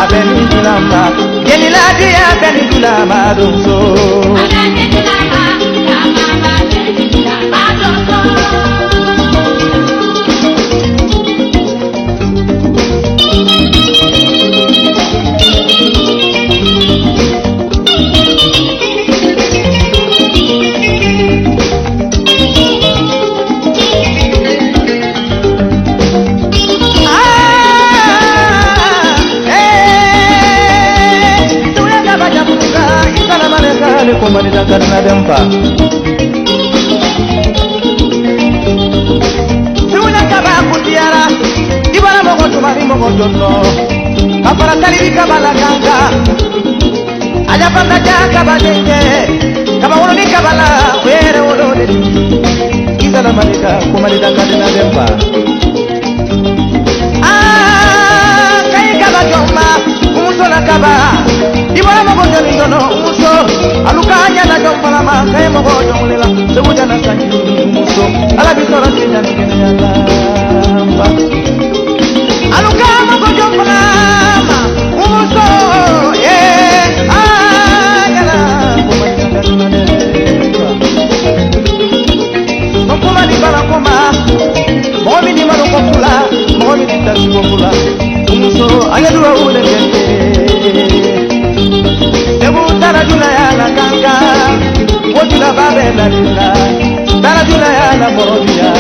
Abeni tulama, geni ladi abeni tulama dunso. kumalida karna dempa Siwuna kaba kutiara Ibara mogo tumari mogo jono Kapara taliri kabala ganga Aja panda jaka badenge Kaba wuluni kabala were wuluni Izala malika kumalida karna dempa Kai kaba joma Umuso na kaba Ibara mogo joni jono umuso Alukanya na jompa lama Kai mogo jomulila Sebuja na sanjiru umuso Ala bisoro tinya nukene ya lamba Alukanya mogo jompa lama Umuso Ayala Nukuma di balakoma Momi di malukopula Momi di tasikopula Umuso ayadua ule kente Ebu tarajula ya la ganga Wajula babe la lila Tarajula ya la morodia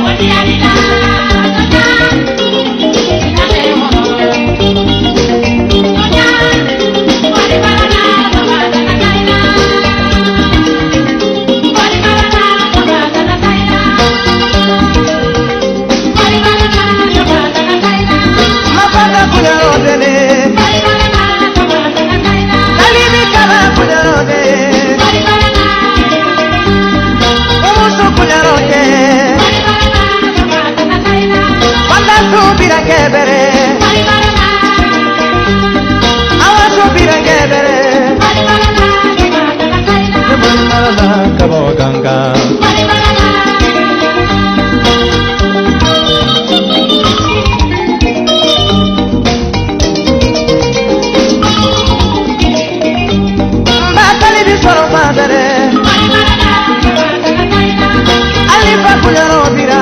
Wajula lila Mapanda punya rodene Kalimi kaba punya rodene Umusu punya rodene Panda subira kebere Awa subira kebere Nebali marana kabo ganga Soro padre Alifa punya robira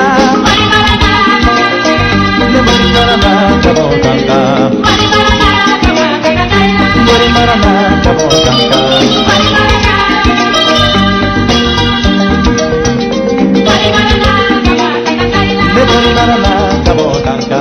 Le mari marana kabo ganga Mari marana kabo ganga Le mari marana kabo ganga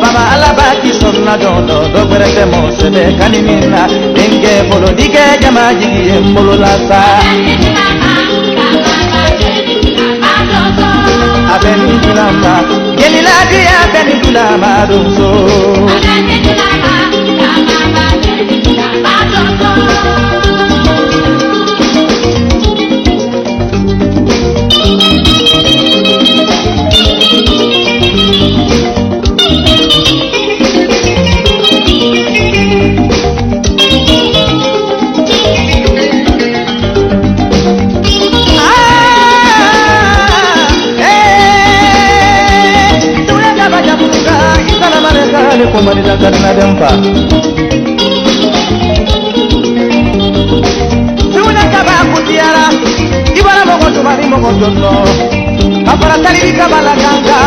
Baba alabaki sonna jondo dogre te mo sebe kaninina denge bolo dige jama jigi mbolo lasa abeni tulama gelila dia abeni tulama dunso Kumalida karna dempa Siwuna kaba kutiara Ibara mogo tumari mogo jono Kapara taliri kabala ganga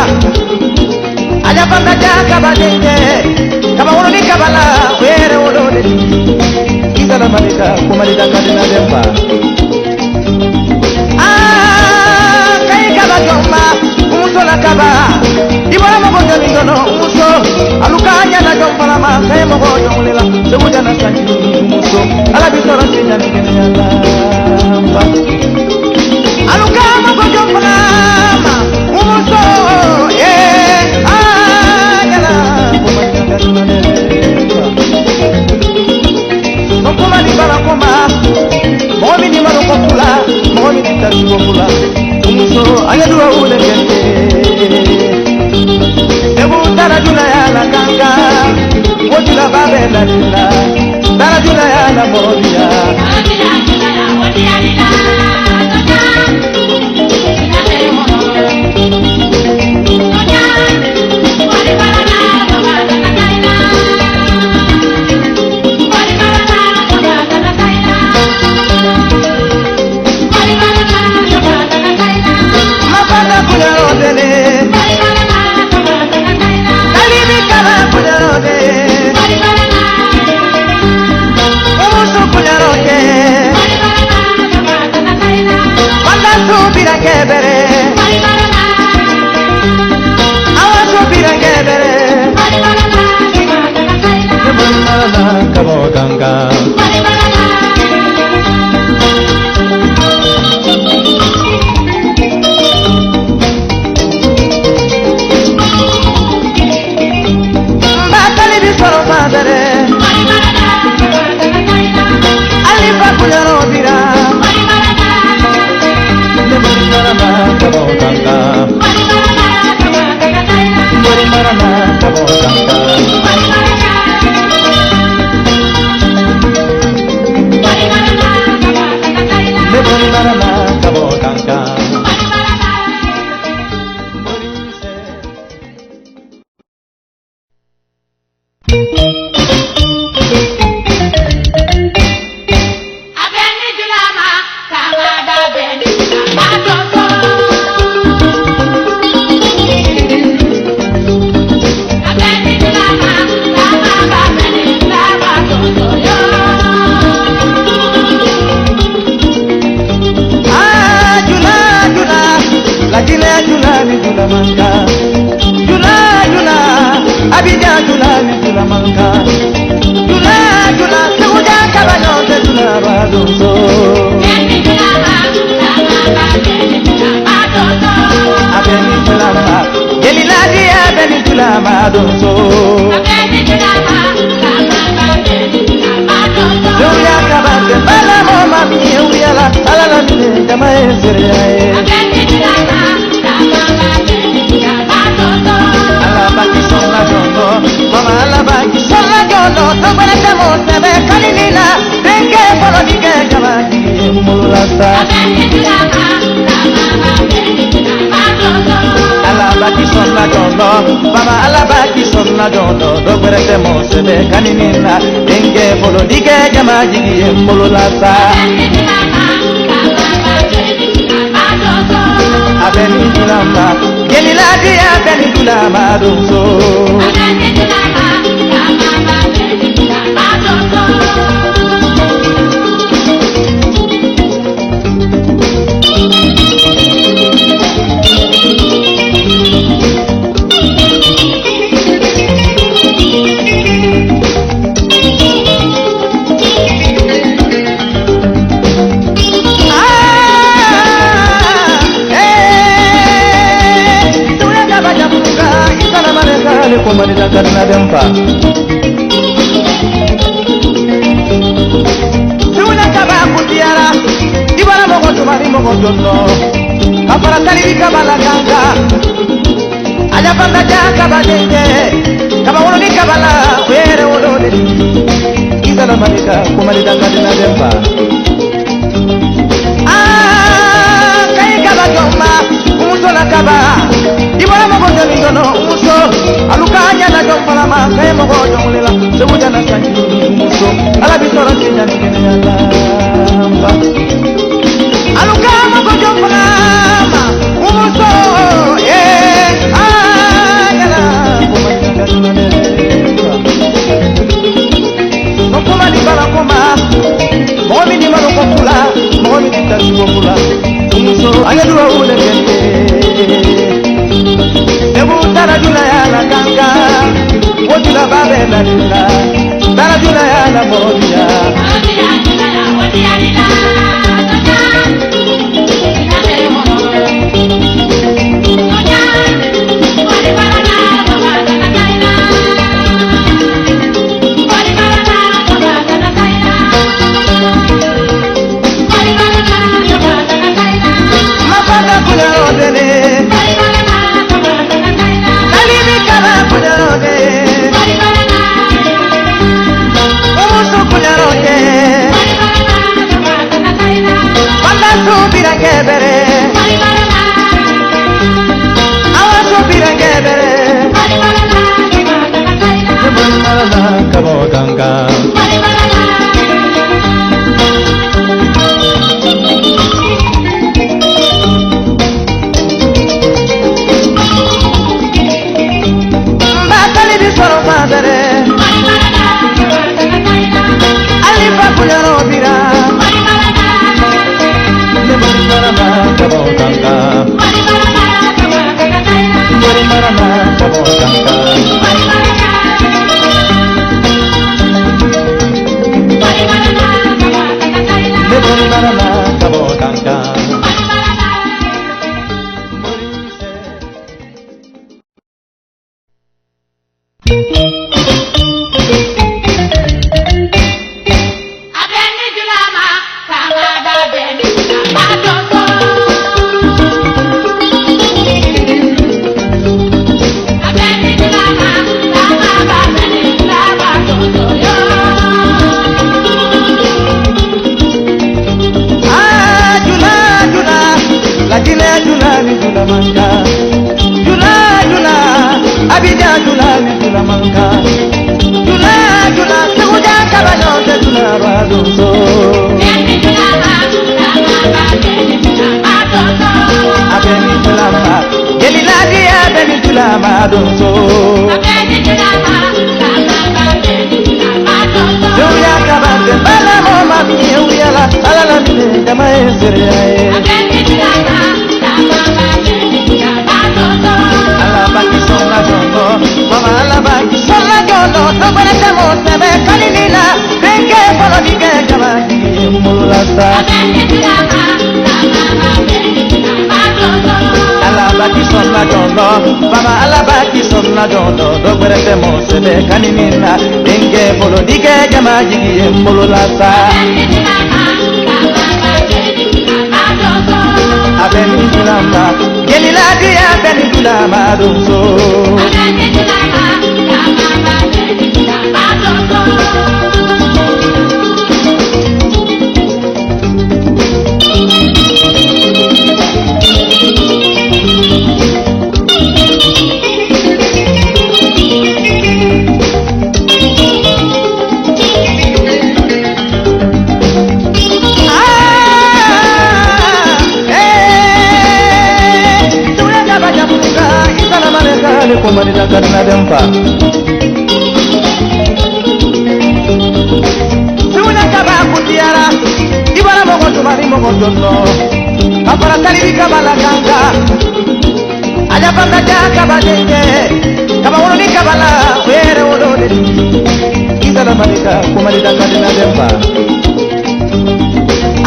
Aja panda jaka badenge Kaba wuluni kabala were wuluni Izala malika kumalida karna dempa Kai kaba joma Umuso na kaba Ibara mogo jono umuso Alukanya na jompa lama Kai mogo kebere awa sobira kebere marana kabo ganga mbakali bisoro babere alifa kunyaro bira marana kabo ganga marana kabo ganga marana kabo ganga Baba alabaki sonna dondo doberete mo sebe kaninina denge bolo dige jama jigi mbolo lasa abeni tulama gelila dia abeni tulama doso Komanida karena dempa. Suuna kaba kutiara, ibara mogo tumari mogo jono. Kapara tali kabala ganga, aja panda jaga badenge. Kaba wono ni kabala, were wono ni. Isala manida komanida karena dempa. Kai kaba joma, umuso na kaba. Ibara mogo jono umuso. Alukanya na jompala makae mogo jomlela sebuja na sanjuru muso ala bisoro kenya nikene yalamba alukanya mogo jompala muso ayala kumanyanga tunaneka nokuma ni bala kuma momi ni maloko kula momi ni tasibo kula muso ayadua ule kende Ebu tarajula ya la ganga, wajula babe na lila, tarajula ya la modia. Mapanda kuya odele. Kebere awa sobira kebere marana kabo ganga mbakali bisoro fadere alifa kunyaro bira marana kabo ganga Abidjan jula ni jula manka jula jula seguja kabano te jula badonso abeni jula ma gelila dia abeni jula badonso Julia kabante bala mama mi uyala alala mi dama esere Alabaki sola jono, mama alabaki sola jono, no para tamo sebe kalinila, denke polo dike jamaki mulasa. Alabaki sola jono, mama alabaki sola jono, no para tamo sebe kalinila, denke polo dike jamaki mulasa. Abeni julama, gelila dia abeni julama donso. Komanida karena dempa. Suna kaba kutiara, ibara mogo tumari mogo jono. Kapara kali kabala kanga. Aja panga jaga badenge. Kaba uno ni kabala, were uno ni. Isala malika komanida karena dempa.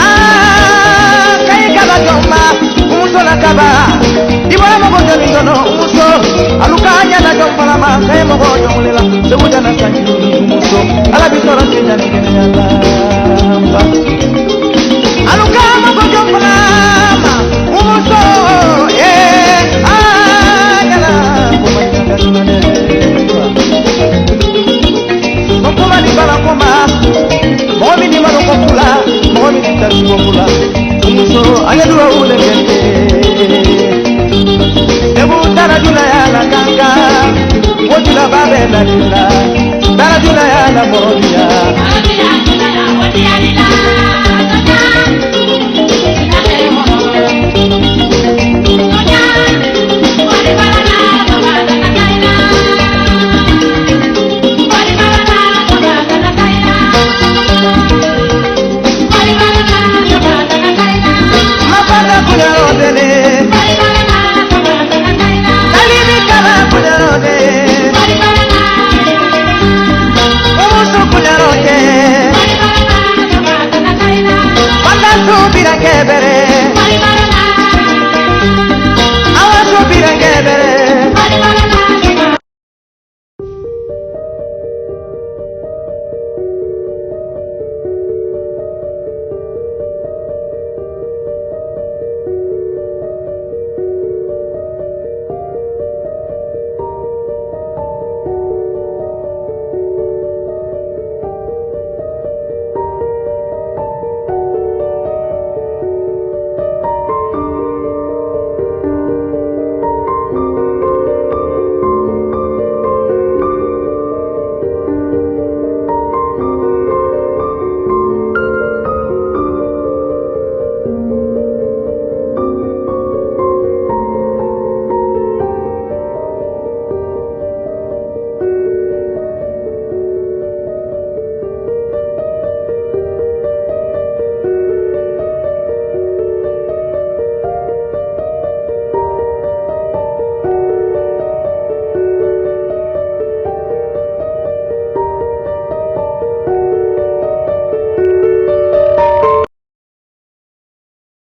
Ah, kai kaba joma, umusola kaba. Ibara mogo jono umuso. Alukanya na jompala manga mogo jomlela sebuja na sanju muso ala bitoro tinya ngene yalla alukanya mogo jompala muso agala kumanya ngane mokoma ni bala koma momi ni maloko kula momi ni tango kula muso ayadura ule kende Dara jula ya la ganga, wajula babe la lila. Dara jula ya la morodia. Mapanda kunyaro